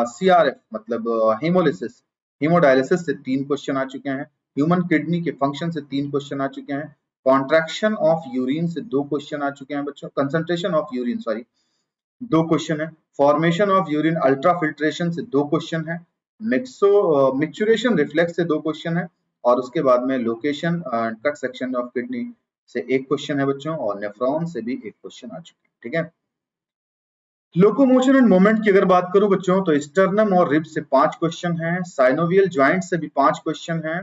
S1: CRF मतलब हेमोलिसिस, हेमोडायलिसिस से 3 क्वेश्चन आ चुके हैं। ह्यूमन किडनी के फंक्शन से 3 क्वेश्चन आ चुके हैं। कॉन्ट्रैक्शन ऑफ यूरिन से 2 क्वेश्चन आ चुके हैं बच्चों। Concentration of urine sorry 2 question है। Formation of urine ultrafiltration से 2 क्वेश्चन है। मिक्सुरेशन रिफ्लेक्स से 2 क्वेश्चन है। और उसके बाद में location cut section of kidney से 1 क्वेश्चन है बच्चों। और नेफ्रॉन से भी 1 क्वेश्चन आ चुके हैं। ठीक है, लोकोमोशन एंड मूवमेंट की अगर बात करूं बच्चों, तो स्टर्नम और रिब से 5 क्वेश्चन हैं। साइनोवियल ज्वाइंट से भी 5 क्वेश्चन हैं।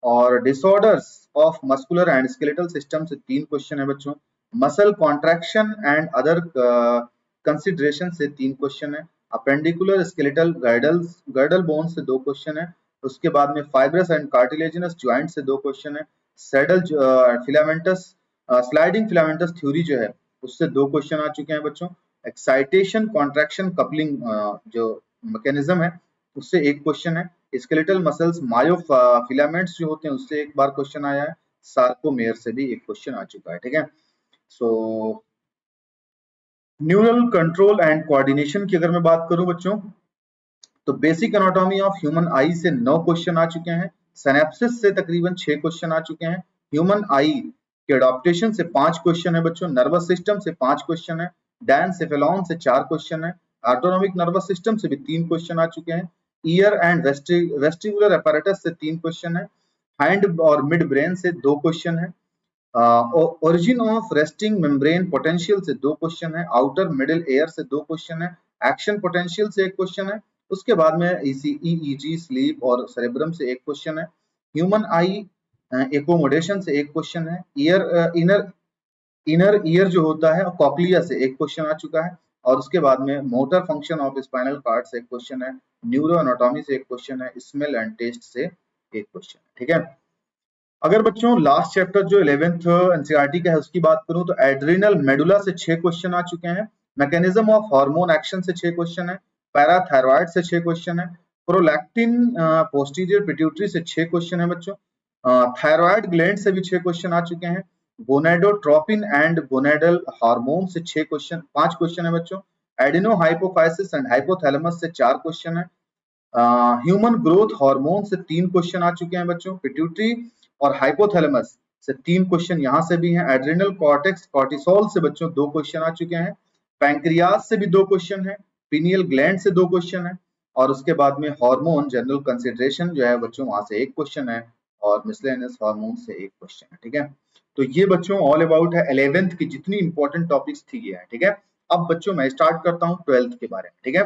S1: और disorders of muscular and skeletal system से 3 क्वेश्चन है बच्चों। Muscle contraction and other consideration से 3 क्वेश्चन है। अपेंडिकुलर स्केलेटल गर्डल बोन से 2 क्वेश्चन है। उसके बाद में फाइब्रस एंड कार्टिलेजिनस ज्वाइंट से 2 क्वेश्चन है। Saddle filamentous sliding filamentous theory जो है उससे 2 क्वेश्चन आ चुके हैं बच्चों। एक्साइटेशन कॉन्ट्रैक्शन कपलिंग जो मैकेनिज्म है उससे 1 क्वेश्चन है। स्केलेटल मसल्स मायोफिलामेंट्स जो होते हैं उससे 1 बार क्वेश्चन आया है। सार्कोमेयर से भी 1 क्वेश्चन आ चुका है। ठीक है, सो न्यूरल कंट्रोल एंड कोऑर्डिनेशन की अगर मैं बात करूं बच्चों, तो बेसिक एनाटॉमी ऑफ ह्यूमन आई से 9 क्वेश्चन आ चुके हैं। सिनेप्सिस से तकरीबन 6 क्वेश्चन आ चुके हैं। ह्यूमन आई के अडॉप्टेशन से 5 क्वेश्चन है बच्चों। नर्वस सिस्टम से 5 क्वेश्चन है। डायनसेफेलॉन से 4 क्वेश्चन है। ऑटोनॉमिक नर्वस सिस्टम से भी 3 क्वेश्चन आ चुके हैं। ईयर एंड वेस्टिबुलर apparatus से 3 क्वेश्चन है। हैंड और मिड ब्रेन से 2 क्वेश्चन है। Origin of resting membrane potential से 2 क्वेश्चन है। आउटर मिडिल एयर से 2 क्वेश्चन है। एक्शन पोटेंशियल से 1 क्वेश्चन है। उसके बाद में ECG स्लीप और सेरेब्रम से 1 क्वेश्चन है। ह्यूमन आई एकोमोडेशन से 1 क्वेश्चन है। ईयर इनर ईयर जो होता है कॉक्लिया से 1 क्वेश्चन आ चुका है। और उसके बाद में motor function of spinal cord से 1 क्वेश्चन है। न्यूरो एनाटॉमी से 1 क्वेश्चन है। स्मेल एंड टेस्ट से 1 क्वेश्चन है। ठीक है, अगर बच्चों लास्ट चैप्टर जो 11th एनसीईआरटी का है उसकी बात करूं, तो एड्रिनल मेडुला से 6 क्वेश्चन आ चुके हैं। मैकेनिज्म ऑफ हार्मोन एक्शन से 6 क्वेश्चन है। पैराथायरॉइड से 6 क्वेश्चन है। प्रोलैक्टिन पोस्टीरियर पिट्यूटरी से 6 क्वेश्चन है बच्चों। थायराइड ग्लैंड से भी 6 क्वेश्चन आ चुके हैं। गोनेडोट्रोपिन एंड गोनेडल हार्मोन से 6 क्वेश्चन 5 क्वेश्चन है बच्चों। एडिनो हाइपोफाइसिस एंड हाइपोथैलेमस से 4 क्वेश्चन है। ह्यूमन ग्रोथ हार्मोन से 3 क्वेश्चन आ चुके हैं बच्चों। पिट्यूटरी और हाइपोथैलेमस से 3 क्वेश्चन यहाँ से भी हैं। एड्रिनल कॉर्टेक्स कॉर्टिसोल से बच्चों 2 क्वेश्चन आ चुके हैं। पैंक्रियास से भी 2 क्वेश्चन है। पीनियल ग्लैंड से 2 क्वेश्चन है। और उसके बाद में हार्मोन जनरल कंसिडरेशन जो है बच्चों वहां से 1 क्वेश्चन है। और मिसलेनियस हार्मोन से 1 क्वेश्चन है। ठीक है, तो ये बच्चों ऑल अबाउट है 11th की जितनी इंपॉर्टेंट टॉपिक्स थी ये है। ठीक है, अब बच्चों मैं स्टार्ट करता हूँ 12th के बारे में। ठीक है,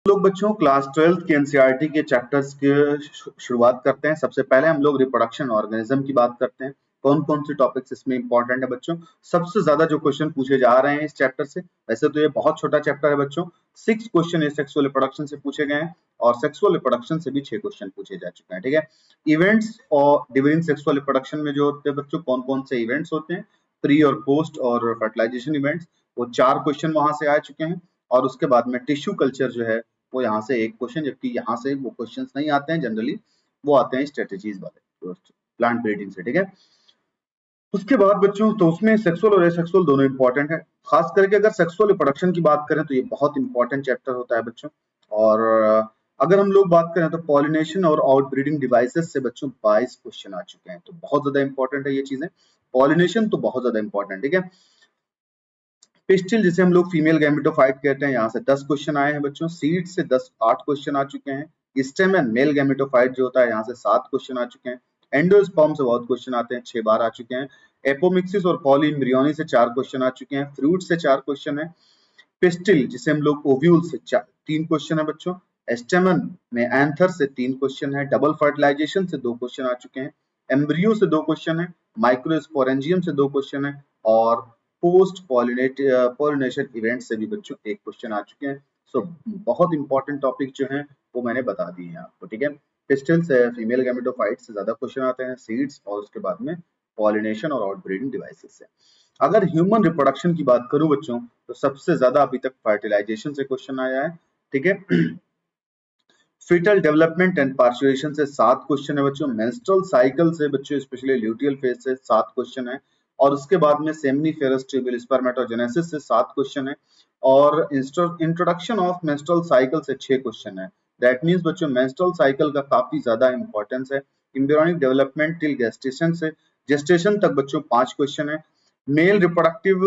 S1: लोग बच्चों क्लास 12th के एनसीईआरटी के चैप्टर्स की शुरुआत करते हैं। सबसे पहले हम लोग रिप्रोडक्शन ऑर्गेनिज्म की बात करते हैं। कौन कौन से टॉपिक्स इसमें इंपॉर्टेंट है बच्चों, सबसे ज्यादा जो क्वेश्चन पूछे जा रहे हैं इस चैप्टर से। वैसे तो ये बहुत छोटा चैप्टर है बच्चों, 6 क्वेश्चन ये सेक्सुअल रिप्रोडक्शन से पूछे गए हैं। और सेक्सुअल रिप्रोडक्शन से भी 6 क्वेश्चन पूछे जा चुके हैं। ठीक है, इवेंट्स और ड्यूरिंग सेक्सुअल रिप्रोडक्शन में जो होते हैं बच्चों कौन कौन से इवेंट्स होते हैं, प्री और पोस्ट और फर्टिलाइजेशन इवेंट्स, वो 4 क्वेश्चन वहां से आ चुके हैं। और उसके बाद में टिश्यू कल्चर जो है वो यहाँ से 1 क्वेश्चन, जबकि यहाँ से वो क्वेश्चंस नहीं आते हैं जनरली, वो आते हैं स्ट्रेटेजीज वाले प्लांट ब्रीडिंग से। ठीक है, उसके बाद बच्चों तो उसमें सेक्सुअल और एसेक्सुअल दोनों इंपॉर्टेंट है। खास करके अगर सेक्सुअल रिप्रोडक्शन की बात करें तो ये बहुत इंपॉर्टेंट चैप्टर होता है बच्चों। और अगर हम लोग बात करें तो पॉलिनेशन और आउटब्रीडिंग डिवाइसेस से बच्चों 22 क्वेश्चन आ चुके हैं। तो बहुत ज्यादा इंपॉर्टेंट है ये चीजें। पॉलिनेशन तो बहुत ज्यादा इंपॉर्टेंट। ठीक है, पिस्टिल जिसे हम लोग फीमेल गैमेटोफाइट कहते हैं, यहाँ से 10 क्वेश्चन आए हैं बच्चों। सीड से 8 क्वेश्चन आ चुके हैं। स्टेमन मेल गैमेटोफाइट जो होता है, यहाँ से 7 क्वेश्चन आ चुके हैं। एंडोस्पर्म से बहुत क्वेश्चन आते हैं, 6 बार आ चुके हैं। एपोमिक्सिस और पॉलीएम्ब्रियोनी से 4 क्वेश्चन आ चुके हैं। फ्रूट से 4 क्वेश्चन है। पिस्टिल जिसे हम लोग ओव्यूल से 3 क्वेश्चन है बच्चों। एस्टेमन में एंथर से 3 क्वेश्चन है। डबल फर्टिलाइजेशन से 2 क्वेश्चन आ चुके हैं। एम्ब्रियो से 2 क्वेश्चन है। माइक्रोस्पोरेंजियम से 2 क्वेश्चन है। और पोस्ट पॉलिनेशन इवेंट से भी बच्चों 1 क्वेश्चन आ चुके हैं। सो बहुत इंपॉर्टेंट टॉपिक जो है वो मैंने बता दिए हैं आपको, ठीक है। पिस्टिल से फीमेल गैमेटोफाइट से ज्यादा क्वेश्चन आते हैं, सीड्स और उसके बाद में पॉलिनेशन और आउटब्रीडिंग डिवाइसेस से। अगर ह्यूमन रिप्रोडक्शन की बात करूं बच्चों, तो सबसे ज्यादा अभी तक फर्टिलाइजेशन से क्वेश्चन आया है, ठीक है। फीटल डेवलपमेंट एंड पार्चुरेशन से 7 क्वेश्चन है बच्चों। मेंस्ट्रुअल साइकिल से बच्चों स्पेशली ल्यूटियल फेज से 7 क्वेश्चन है। और उसके बाद में सेमिनिफेरस ट्यूबुल स्पर्मेटोजेनेसिस से 7 क्वेश्चन है। और इंट्रोडक्शन ऑफ मेंस्ट्रुअल साइकिल से 6 क्वेश्चन है। दैट मींस बच्चों मेंस्ट्रुअल साइकिल का काफी ज्यादा इंपॉर्टेंस है। एम्ब्रियोनिक डेवलपमेंट टिल गेस्टेशन से जेस्टेशन तक बच्चों 5 क्वेश्चन है। मेल रिप्रोडक्टिव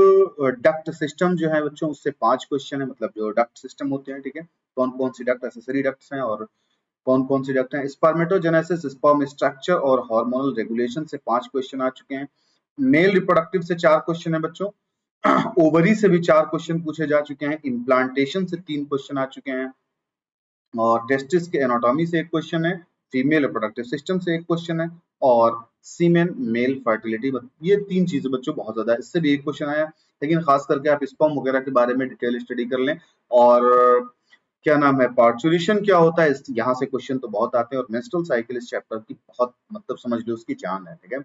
S1: डक्ट सिस्टम जो है बच्चों उससे 5 क्वेश्चन है, मतलब जो डक्ट सिस्टम होते हैं, ठीक है, कौन कौन सी डक्ट, एसेसरी डक्ट्स हैं और कौन कौन सी डक्ट हैं। स्पर्मेटोजेनेसिस, स्पर्म स्ट्रक्चर और हार्मोनल रेगुलेशन से 5 क्वेश्चन आ चुके हैं। मेल रिप्रोडक्टिव से 4 क्वेश्चन है बच्चों। ओवरी से भी 4 क्वेश्चन पूछे जा चुके हैं। इम्प्लांटेशन से 3 क्वेश्चन आ चुके हैं। और टेस्टिस के एनाटॉमी से 1 क्वेश्चन है। फीमेल रिप्रोडक्टिव सिस्टम से 1 क्वेश्चन है। और सीमेन मेल फर्टिलिटी, ये 3 चीजें बच्चों बहुत ज्यादा, इससे भी 1 क्वेश्चन आया। लेकिन खास करके आप स्पर्म वगैरह के बारे में डिटेल स्टडी कर लें। और क्या नाम है, पार्चुरेशन क्या होता है, यहाँ से क्वेश्चन तो बहुत आते हैं। और मेंस्ट्रुअल साइकिल इस चैप्टर की बहुत, मतलब समझ लो उसकी जान है, ठीक है।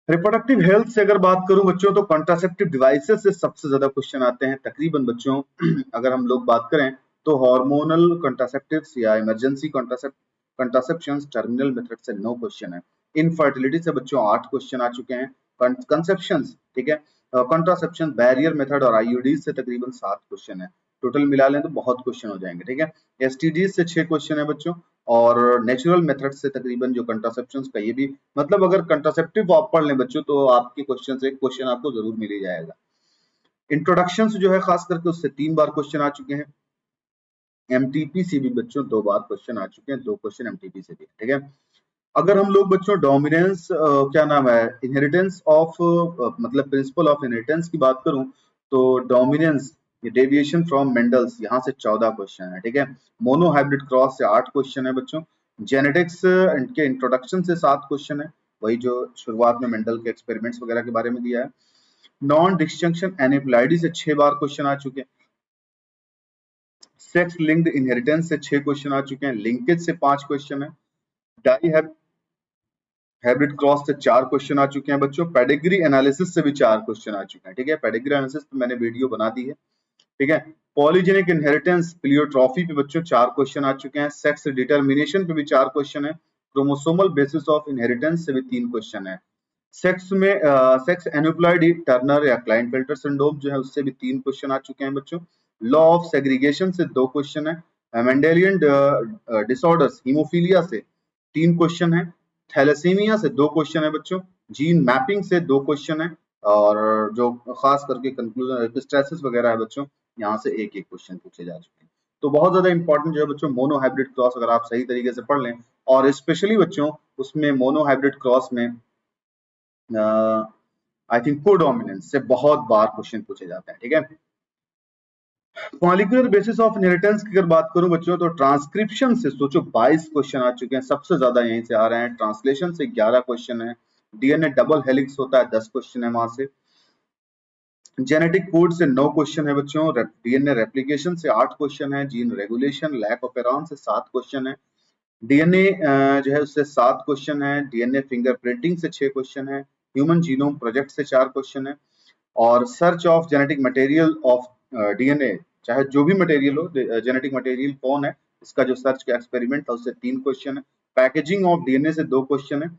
S1: रिप्रोडक्टिव हेल्थ से अगर बात करूं बच्चों, तो कॉन्ट्रासेप्टिव डिवाइसेस से सबसे ज्यादा क्वेश्चन आते हैं तकरीबन बच्चों। अगर हम लोग बात करें तो हार्मोनल कॉन्ट्रासेप्टिव्स या इमरजेंसी कॉन्ट्रासेप्शन टर्मिनल मेथड से 9 क्वेश्चन है। इनफर्टिलिटी से बच्चों 8 क्वेश्चन आ चुके हैं। कंसेप्शन, ठीक है, कॉन्ट्रासेप्शन बैरियर मेथड और आईयूडीज से तकरीबन 7 क्वेश्चन है। टोटल मिला लें तो बहुत क्वेश्चन हो जाएंगे, ठीक है। एसटीडीज से 6 क्वेश्चन है बच्चों। और नेचुरल मेथड से तकरीबन जो कंट्रासेप्शन का, ये भी मतलब अगर कंट्रासेप्टिव आप पढ़ लें बच्चों तो आपके क्वेश्चन से 1 क्वेश्चन आपको जरूर मिल ही जाएगा। इंट्रोडक्शन जो है खास करके उससे 3 बार क्वेश्चन आ चुके हैं। एमटीपी से भी बच्चों 2 बार क्वेश्चन आ चुके हैं, 2 क्वेश्चन एमटीपी से भी, ठीक है। अगर हम लोग बच्चों डोमिनेंस क्या नाम है, इनहेरिटेंस ऑफ मतलब प्रिंसिपल ऑफ इनहेरिटेंस की बात करूं, तो डोमिनेंस डेविएशन फ्रॉम मेंडल्स, यहाँ से 14 क्वेश्चन है, ठीक है। मोनो हाइब्रिड क्रॉस से 8 क्वेश्चन है बच्चों। जेनेटिक्स के इंट्रोडक्शन से 7 क्वेश्चन है, वही जो शुरुआत में मेंडल के एक्सपेरिमेंट्स वगैरह के बारे में दिया है। नॉन डिस्जंक्शन एनिप्लाइडी से 6 बार क्वेश्चन आ चुके हैं। सेक्स लिंक्ड इनहेरिटेंस से 6 क्वेश्चन आ चुके हैं। लिंकेज से 5 क्वेश्चन है। डाई हाइब्रिड क्रॉस से 4 क्वेश्चन आ चुके हैं बच्चों। पेडिग्री एनालिसिस से भी 4 क्वेश्चन आ चुके हैं, ठीक है। पेडिग्री एनालिसिस पे मैंने वीडियो बना दी है, ठीक है। पॉलीजेनिक इनहेरिटेंस प्लियोट्रॉफी पे बच्चों 4 क्वेश्चन आ चुके हैं। सेक्स डिटरमिनेशन पे भी 4 क्वेश्चन है। क्रोमोसोमल बेसिस ऑफ इनहेरिटेंस से भी 3 क्वेश्चन है। सेक्स में सेक्स एन्यूप्लॉइड टर्नर या क्लाइनफेल्टर सिंड्रोम जो है उससे भी 3 क्वेश्चन आ चुके हैं बच्चों। लॉ ऑफ सेग्रीगेशन से 2 क्वेश्चन है। मेंडेलियन डिसऑर्डर्स हीमोफीलिया से 3 क्वेश्चन है। थैलेसीमिया से 2 क्वेश्चन है बच्चों। जीन मैपिंग से 2 क्वेश्चन है। और जो खास करके कंक्लूजन एपिस्टेसिस वगैरह है बच्चों, यहाँ से एक एक क्वेश्चन पूछे जा चुके हैं। तो बहुत ज्यादा इंपॉर्टेंट जो है बच्चों मोनो हाइब्रिड क्रॉस, अगर आप सही तरीके से पढ़ लें, और स्पेशली बच्चों उसमें मोनो हाइब्रिड क्रॉस में आई थिंक कोडोमिनेंस से बहुत बार क्वेश्चन पूछे जाते हैं, ठीक है। मॉलिक्यूलर बेसिस ऑफ इनहेरिटेंस की अगर बात करूं बच्चों, तो ट्रांसक्रिप्शन से सोचो 22 क्वेश्चन आ चुके हैं, सबसे ज्यादा यहीं से आ रहे हैं। ट्रांसलेशन से 11 क्वेश्चन है। डीएनए डबल हेलिक्स होता है, 10 क्वेश्चन है वहां से। जेनेटिक कोड से 9 क्वेश्चन है बच्चों। डीएनए रेप्लिकेशन से 8 क्वेश्चन है। Gene regulation lac of operon से 7 क्वेश्चन है। डीएनए जो है उससे 7 क्वेश्चन है। डीएनए फिंगरप्रिंटिंग से 6 क्वेश्चन है। ह्यूमन जीनोम प्रोजेक्ट से 4 क्वेश्चन है। और search of genetic material of DNA, चाहे जो भी मटेरियल हो, जेनेटिक मटेरियल कौन है, इसका जो सर्च का एक्सपेरिमेंट था उससे 3 क्वेश्चन है। पैकेजिंग ऑफ डीएनए से 2 क्वेश्चन है।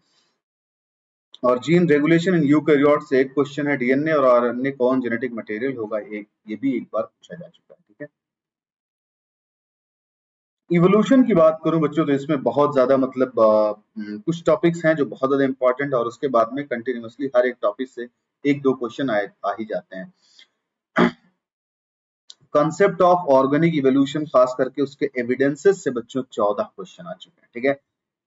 S1: और जीन रेगुलेशन इन यूकैरियोट से 1 क्वेश्चन है। डीएनए और आरएनए कौन जेनेटिक मटेरियल होगा, एक ये भी एक बार पूछा जा चुका है, ठीक है। इवोल्यूशन की बात करूं बच्चों, तो इसमें बहुत ज्यादा मतलब कुछ टॉपिक्स हैं जो बहुत ज्यादा इंपॉर्टेंट, और उसके बाद में कंटिन्यूअसली हर एक टॉपिक से 1-2 क्वेश्चन आ ही जाते हैं। कंसेप्ट ऑफ ऑर्गेनिक इवोल्यूशन, खास करके उसके एविडेंसेस से बच्चों 14 क्वेश्चन आ चुके हैं। ठीक है,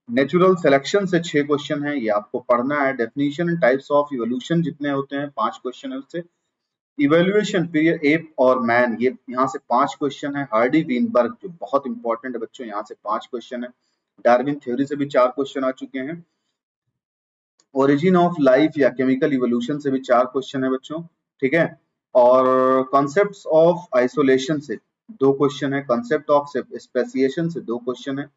S1: नेचुरल सिलेक्शन से 6 क्वेश्चन है, ये आपको पढ़ना है। Definition and types of evolution जितने होते हैं 5 क्वेश्चन है उससे। इवोल्यूशन पीरियड एप और मैन, ये यहाँ से 5 क्वेश्चन है। हार्डी वीनबर्ग जो बहुत इंपॉर्टेंट है बच्चों, यहाँ से 5 क्वेश्चन है। डार्विन थ्योरी से भी 4 क्वेश्चन आ चुके हैं। ओरिजिन ऑफ लाइफ या केमिकल इवोल्यूशन से भी 4 क्वेश्चन है बच्चों। ठीक है, और कॉन्सेप्ट्स ऑफ आइसोलेशन से 2 क्वेश्चन है। कॉन्सेप्ट ऑफ स्पेसिएशन से 2 क्वेश्चन है।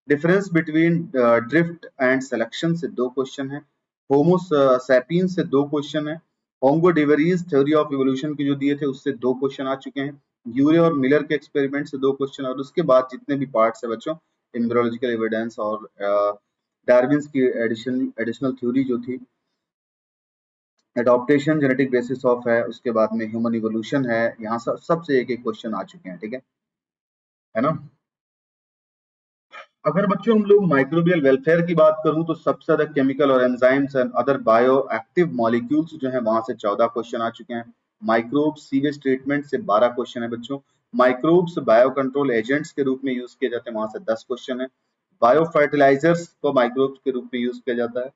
S1: Difference between drift and selection से 2 क्वेश्चन है। होमो सैपियन से 2 क्वेश्चन है। होंगो डिवरीज थ्योरी ऑफ इवोल्यूशन के जो दिए थे उससे 2 क्वेश्चन आ चुके हैं। यूरे और मिलर के एक्सपेरिमेंट से 2 क्वेश्चन, और उसके बाद जितने भी पार्ट्स है बच्चों, एम्ब्रियोलॉजिकल एविडेंस और डार्विन्स की एडिशनल थ्योरी जो थी, एडॉप्टेशन जेनेटिक बेसिस ऑफ है, उसके बाद में ह्यूमन इवोल्यूशन है, यहाँ सबसे एक एक क्वेश्चन आ चुके हैं। ठीक है ना। अगर बच्चों हम लोग माइक्रोबियल वेलफेयर की बात करूं तो सबसे ज्यादा केमिकल और enzymes and other bio active molecules जो है वहां से 14 क्वेश्चन आ चुके हैं। माइक्रोब्स सीवेज ट्रीटमेंट से 12 क्वेश्चन है बच्चों। माइक्रोब्स बायो कंट्रोल एजेंट्स के रूप में यूज किए जाते हैं, वहां से 10 क्वेश्चन है। बायो फर्टिलाइजर्स को माइक्रोब्स के रूप में यूज किया जाता है।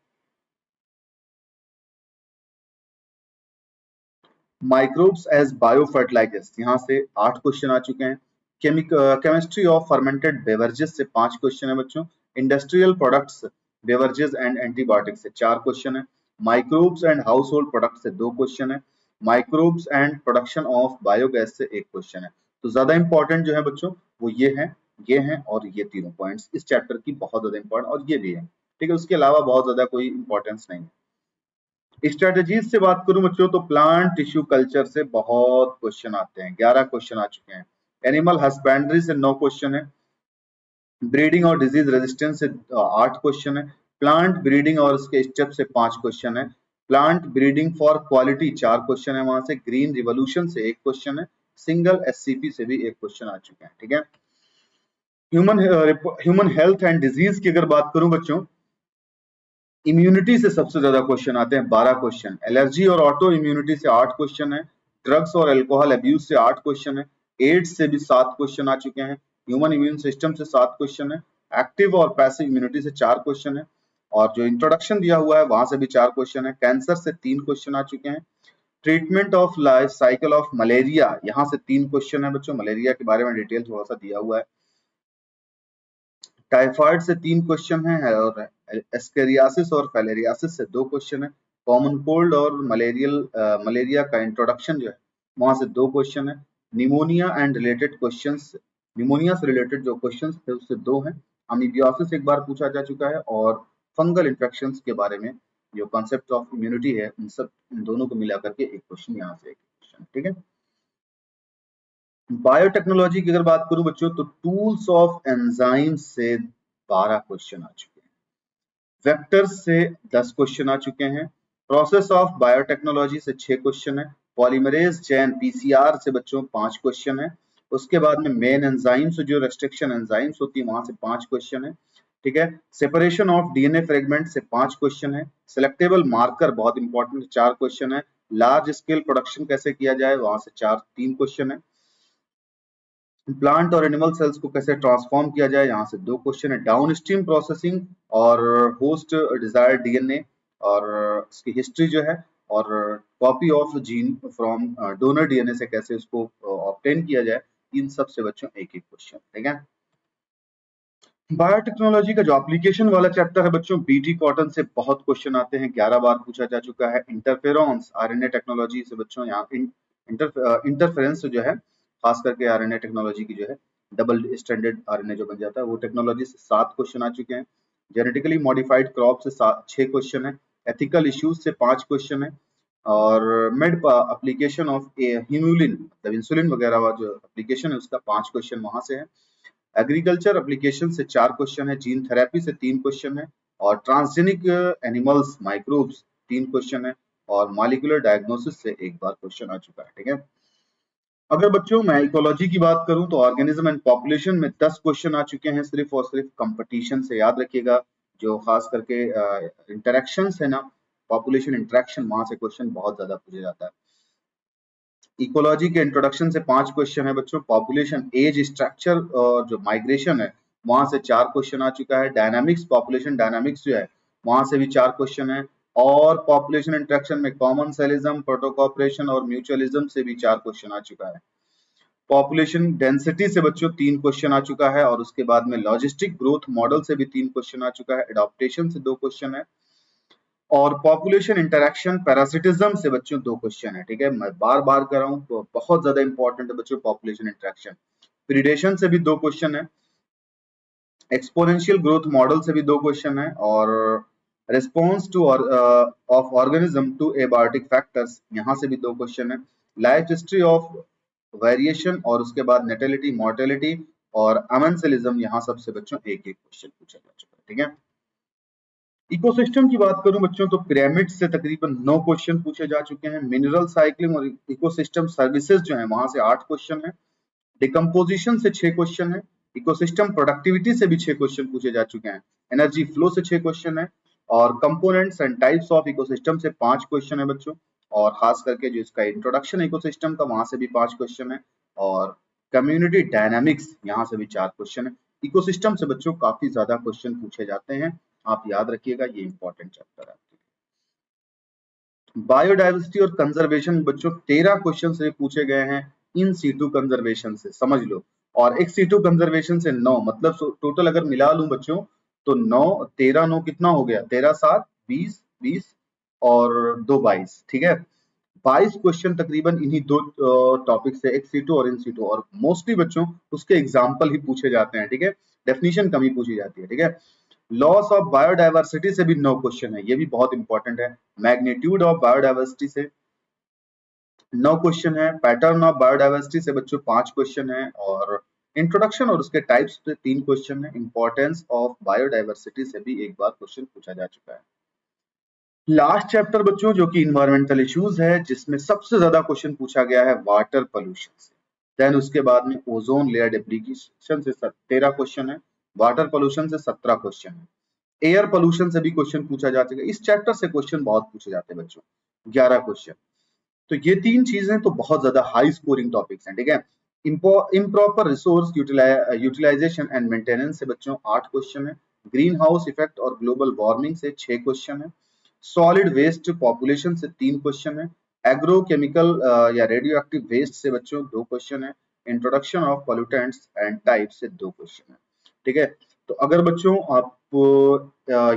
S1: माइक्रोब्स एज बायो फर्टिलाइजर्स, यहाँ से 8 क्वेश्चन आ चुके हैं। केमिस्ट्री ऑफ फर्मेंटेड बेवरेजेस से 5 क्वेश्चन है बच्चों। Industrial products beverages and antibiotics से 4 क्वेश्चन है। Microbes and house hold products से 2 क्वेश्चन है। Microbes and production of biogas से 1 क्वेश्चन है। तो ज्यादा इंपॉर्टेंट जो है बच्चों वो ये हैं और ये तीनों पॉइंट्स इस चैप्टर की बहुत ज्यादा इंपॉर्टेंट, और ये भी है। ठीक है, उसके अलावा बहुत ज्यादा कोई इंपॉर्टेंस नहीं है। स्ट्रेटेजीज से बात करूं बच्चों तो प्लांट टिश्यू कल्चर से बहुत क्वेश्चन आते हैं, 11 क्वेश्चन आ चुके हैं। एनिमल हस्बेंड्री से 9 क्वेश्चन है। ब्रीडिंग और डिजीज रेजिस्टेंस से 8 क्वेश्चन है। प्लांट ब्रीडिंग और उसके स्टेप से 5 क्वेश्चन है। Plant breeding for quality 4 question है वहां से। ग्रीन रिवोल्यूशन से 1 क्वेश्चन है। सिंगल एससीपी से भी 1 क्वेश्चन आ चुके हैं। ठीक है, ह्यूमन हेल्थ एंड डिजीज की अगर बात करूं बच्चों, इम्यूनिटी से सबसे ज्यादा क्वेश्चन आते हैं, 12 क्वेश्चन। एलर्जी और ऑटो इम्यूनिटी से 8 क्वेश्चन है। ड्रग्स और अल्कोहल अब्यूज से 8 क्वेश्चन है। एड्स से भी 7 क्वेश्चन आ चुके हैं। ह्यूमन इम्यून सिस्टम से 7 क्वेश्चन है। एक्टिव और पैसिव इम्यूनिटी से 4 क्वेश्चन है। और जो इंट्रोडक्शन दिया हुआ है वहां से भी 4 क्वेश्चन है। कैंसर से 3 क्वेश्चन आ चुके हैं। Treatment of life cycle of malaria, यहाँ से 3 क्वेश्चन है बच्चों। मलेरिया के बारे में डिटेल थोड़ा सा दिया हुआ है। टाइफाइड से 3 क्वेश्चन है, और एस्केरियासिस और फाइलेरियासिस से 2 क्वेश्चन है। कॉमन कोल्ड और मलेरिया का इंट्रोडक्शन जो है वहां से 2 क्वेश्चन है। Pneumonia and related questions, pneumonia से रिलेटेड जो क्वेश्चंस थे उससे 2 हैं। अमीबियासिस एक बार पूछा जा चुका है, और फंगल इन्फेक्शंस के बारे में जो कॉन्सेप्ट ऑफ इम्यूनिटी है इन दोनों को मिला करके एक क्वेश्चन यहाँ से एक क्वेश्चन। ठीक है, बायोटेक्नोलॉजी की अगर बात करूं बच्चों तो टूल्स ऑफ एंजाइम से 12 क्वेश्चन आ चुके हैं। वेक्टर्स से 10 क्वेश्चन आ चुके हैं। प्रोसेस ऑफ बायोटेक्नोलॉजी से 6 क्वेश्चन है। पॉलीमरेज चेन पीसीआर से बच्चों 5 क्वेश्चन है। उसके बाद में मेन एंजाइम्स जो रेस्ट्रिक्शन एंजाइम्स होती है वहां से 5 क्वेश्चन है। ठीक है, सेपरेशन ऑफ डीएनए फ्रेगमेंट से 5 क्वेश्चन है। सिलेक्टेबल मार्कर बहुत इंपॉर्टेंट 4 क्वेश्चन है। लार्ज स्केल प्रोडक्शन कैसे किया जाए वहां से 3 क्वेश्चन है। प्लांट और एनिमल सेल्स को कैसे ट्रांसफॉर्म किया जाए यहाँ से 2 क्वेश्चन है। डाउनस्ट्रीम प्रोसेसिंग और होस्ट डिजायर्ड डीएनए और उसकी हिस्ट्री जो है, और copy of gene from donor DNA से कैसे उसको ऑब्टेन किया जाए, इन सब से बच्चों एक एक क्वेश्चन। ठीक है, बायोटेक्नोलॉजी का जो एप्लीकेशन वाला चैप्टर है बच्चों, बीटी कॉटन से बहुत क्वेश्चन आते हैं, 11 बार पूछा जा चुका है। इंटरफेरॉन्स आरएनए टेक्नोलॉजी से बच्चों यहाँ इंटरफेरेंस जो है, खास करके आरएनए टेक्नोलॉजी की जो है, डबल स्टैंडर्ड आरएनए जो बन जाता है वो टेक्नोलॉजी से 7 क्वेश्चन आ चुके हैं। जेनेटिकली मॉडिफाइड क्रॉप से 6 क्वेश्चन है। एथिकल इश्यूज से 5 क्वेश्चन है। और मेड एप्लीकेशन ऑफ ह्यूमुलिन, मतलब इंसुलिन वगैरह वाला जो एप्लीकेशन है उसका 5 क्वेश्चन वहां से है। एग्रीकल्चर एप्लीकेशन से 4 क्वेश्चन है। जीन थेरेपी से 3 क्वेश्चन है। और ट्रांसजेनिक एनिमल्स माइक्रोब्स 3 क्वेश्चन है। और मॉलिक्यूलर डायग्नोसिस से एक बार क्वेश्चन आ चुका है। ठीक है, अगर बच्चों मैं इकोलॉजी की बात करूं तो ऑर्गेनिज्म एंड पॉपुलेशन में 10 क्वेश्चन आ चुके हैं, सिर्फ और सिर्फ कंपटीशन से। याद रखिएगा, जो खास करके इंटरेक्शंस है ना, पॉपुलेशन इंटरेक्शन, वहां से क्वेश्चन बहुत ज्यादा पूछा जाता है। इकोलॉजी के इंट्रोडक्शन से 5 क्वेश्चन है बच्चों। पॉपुलेशन एज स्ट्रक्चर जो माइग्रेशन है वहां से 4 क्वेश्चन आ चुका है। डायनामिक्स पॉपुलेशन डायनामिक्स जो है वहां से भी 4 क्वेश्चन है। और पॉपुलेशन इंट्रैक्शन में कॉमन सेलिज्म, प्रोटोकॉपरेशन और म्यूचुअलिज्म से भी 4 क्वेश्चन आ चुका है। पॉपुलेशन डेंसिटी से बच्चों 3 क्वेश्चन आ चुका है। और उसके बाद में लॉजिस्टिक ग्रोथ मॉडल से भी 3 क्वेश्चन आ चुका है। एडॉप्टेशन से 2 क्वेश्चन है। और पॉपुलेशन इंटरेक्शन पैरासिटिज्म से बच्चों 2 क्वेश्चन है। ठीक है, मैं बार बार कर रहा हूँ तो बहुत ज्यादा इंपॉर्टेंट है बच्चों पॉपुलेशन इंटरेक्शन। प्रीडेशन से भी 2 क्वेश्चन है। एक्सपोनेंशियल ग्रोथ मॉडल से भी 2 क्वेश्चन है। और response to of organism to abiotic factors यहाँ से भी 2 क्वेश्चन है। लाइफ हिस्ट्री ऑफ वेरिएशन और उसके बाद नेटेलिटी मॉर्टेलिटी और अमेंसेलिज्म यहाँ सबसे बच्चों एक एक क्वेश्चन पूछा जा चुका है। ठीक है, इकोसिस्टम की बात करूं बच्चों तो पिरामिड से तकरीबन 9 क्वेश्चन पूछे जा चुके हैं। मिनरल साइक्लिंग और इकोसिस्टम सर्विसेज जो है वहां से 8 क्वेश्चन है। डिकम्पोजिशन से 6 क्वेश्चन है। इकोसिस्टम प्रोडक्टिविटी से भी 6 क्वेश्चन पूछे जा चुके हैं। एनर्जी फ्लो से 6 क्वेश्चन है। और components and types of ecosystem से 5 क्वेश्चन है बच्चों। और खास करके जो इसका इंट्रोडक्शन इकोसिस्टम का वहां से भी 5 क्वेश्चन है। और कम्युनिटी डायनामिक्स यहाँ से भी 4 क्वेश्चन है। इकोसिस्टम से बच्चों काफी ज्यादा क्वेश्चन पूछे जाते हैं, आप याद रखिएगा, ये इंपॉर्टेंट चैप्टर है आपके लिए। बायोडाइवर्सिटी और कंजर्वेशन बच्चों 13 क्वेश्चन से पूछे गए हैं इन सीटू कंजर्वेशन से, समझ लो। और एक सीटू कंजर्वेशन से 9, मतलब टोटल अगर मिला लूं बच्चों तो 9 13 9 कितना हो गया, 13 7 20 20 और 2 22। ठीक है, 22 क्वेश्चन तकरीबन इन्हीं दो टॉपिक से, एक सीटू और इन सीटू। और मोस्टली बच्चों उसके एग्जाम्पल ही पूछे जाते हैं। ठीक है, डेफिनेशन कम ही पूछी जाती है। ठीक है, लॉस ऑफ बायोडाइवर्सिटी से भी 9 क्वेश्चन है, ये भी बहुत इंपॉर्टेंट है। मैग्नीट्यूड ऑफ बायोडाइवर्सिटी से 9 क्वेश्चन है। पैटर्न ऑफ बायोडाइवर्सिटी से बच्चों 5 क्वेश्चन है। और इंट्रोडक्शन और उसके टाइप्स पे 3 क्वेश्चन है। इंपॉर्टेंस ऑफ बायोडाइवर्सिटी से भी एक बार क्वेश्चन पूछा जा चुका है। लास्ट चैप्टर बच्चों जो कि इन्वायरमेंटल इश्यूज है, जिसमें सबसे ज्यादा क्वेश्चन पूछा गया है वाटर पोल्यूशन से। देन उसके बाद में ओजोन लेयर डिप्लीशन से 13 क्वेश्चन है। वाटर पोल्यूशन से 17 क्वेश्चन है। एयर पोल्यूशन से भी क्वेश्चन पूछा जा चुका है। इस चैप्टर से क्वेश्चन बहुत पूछे जाते हैं बच्चों, 11 क्वेश्चन। तो ये 3 चीजें तो बहुत ज्यादा हाई स्कोरिंग टॉपिक्स हैं। ठीक है, improper resource utilisation and maintenance से बच्चों 8 क्वेश्चन है। ग्रीन हाउस इफेक्ट और ग्लोबल वार्मिंग से 6 क्वेश्चन है। सॉलिड वेस्ट पॉपुलेशन से 3 क्वेश्चन है। एग्रोकेमिकल या रेडियो एक्टिव वेस्ट से बच्चों 2 क्वेश्चन है। Introduction of pollutants and type से 2 क्वेश्चन है। ठीक है, तो अगर बच्चों आप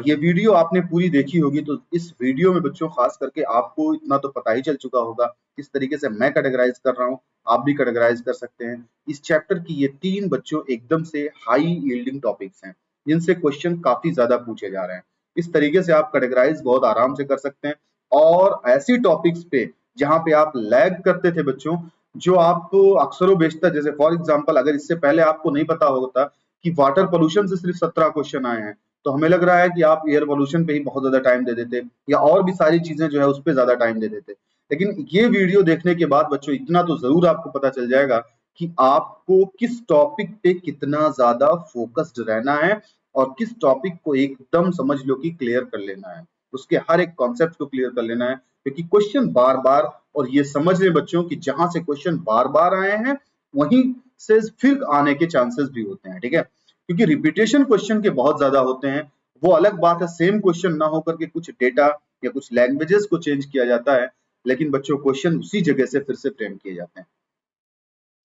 S1: ये वीडियो आपने पूरी देखी होगी तो इस वीडियो में बच्चों खास करके आपको इतना तो पता ही चल चुका होगा किस तरीके से मैं कैटेगराइज कर रहा हूँ, आप भी कैटेगराइज कर सकते हैं। इस चैप्टर की ये 3 बच्चों एकदम से हाई यील्डिंग टॉपिक्स हैं जिनसे क्वेश्चन काफी ज्यादा पूछे जा रहे हैं। इस तरीके से आप कैटेगराइज बहुत आराम से कर सकते हैं। और ऐसी टॉपिक्स पे जहां पे आप लैग करते थे बच्चों, जो आपको अक्सरों बेशतर, जैसे फॉर एग्जांपल अगर इससे पहले आपको नहीं पता होता कि वाटर पोल्यूशन से सिर्फ 17 क्वेश्चन आए हैं, तो हमें लग रहा है कि आप एयर पोल्यूशन पे ही बहुत ज्यादा टाइम दे देते या और भी सारी चीजें जो है उस पर ज्यादा टाइम दे देते। लेकिन ये वीडियो देखने के बाद बच्चों इतना तो जरूर आपको पता चल जाएगा कि आपको किस टॉपिक पे कितना ज्यादा फोकस्ड रहना है और किस टॉपिक को एकदम समझ लो कि क्लियर कर लेना है, उसके हर एक कॉन्सेप्ट को क्लियर कर लेना है। क्योंकि क्वेश्चन बार बार, और ये समझ लें बच्चों कि जहां से क्वेश्चन बार बार आए हैं वहीं से फिर आने के चांसेस भी होते हैं। ठीक है, क्योंकि रिपीटेशन क्वेश्चन के बहुत ज्यादा होते हैं। वो अलग बात है सेम क्वेश्चन ना होकर के कुछ डेटा या कुछ लैंग्वेजेस को चेंज किया जाता है, लेकिन बच्चों क्वेश्चन उसी जगह से फिर से फ्रेम किए जाते हैं।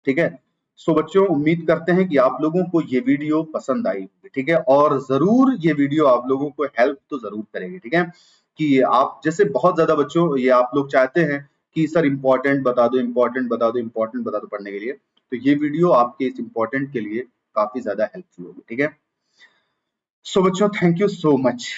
S1: ठीक है, सो बच्चों उम्मीद करते हैं कि आप लोगों को ये वीडियो पसंद आई होगी। ठीक है, और जरूर ये वीडियो आप लोगों को हेल्प तो जरूर करेगी। ठीक है, कि आप जैसे बहुत ज्यादा बच्चों ये आप लोग चाहते हैं कि सर इंपॉर्टेंट बता दो, इंपॉर्टेंट बता दो, इंपॉर्टेंट बता दो पढ़ने के लिए, तो ये वीडियो आपके इस इंपॉर्टेंट के लिए काफी ज्यादा हेल्पफुल होगी। ठीक है, सो बच्चों थैंक यू सो मच।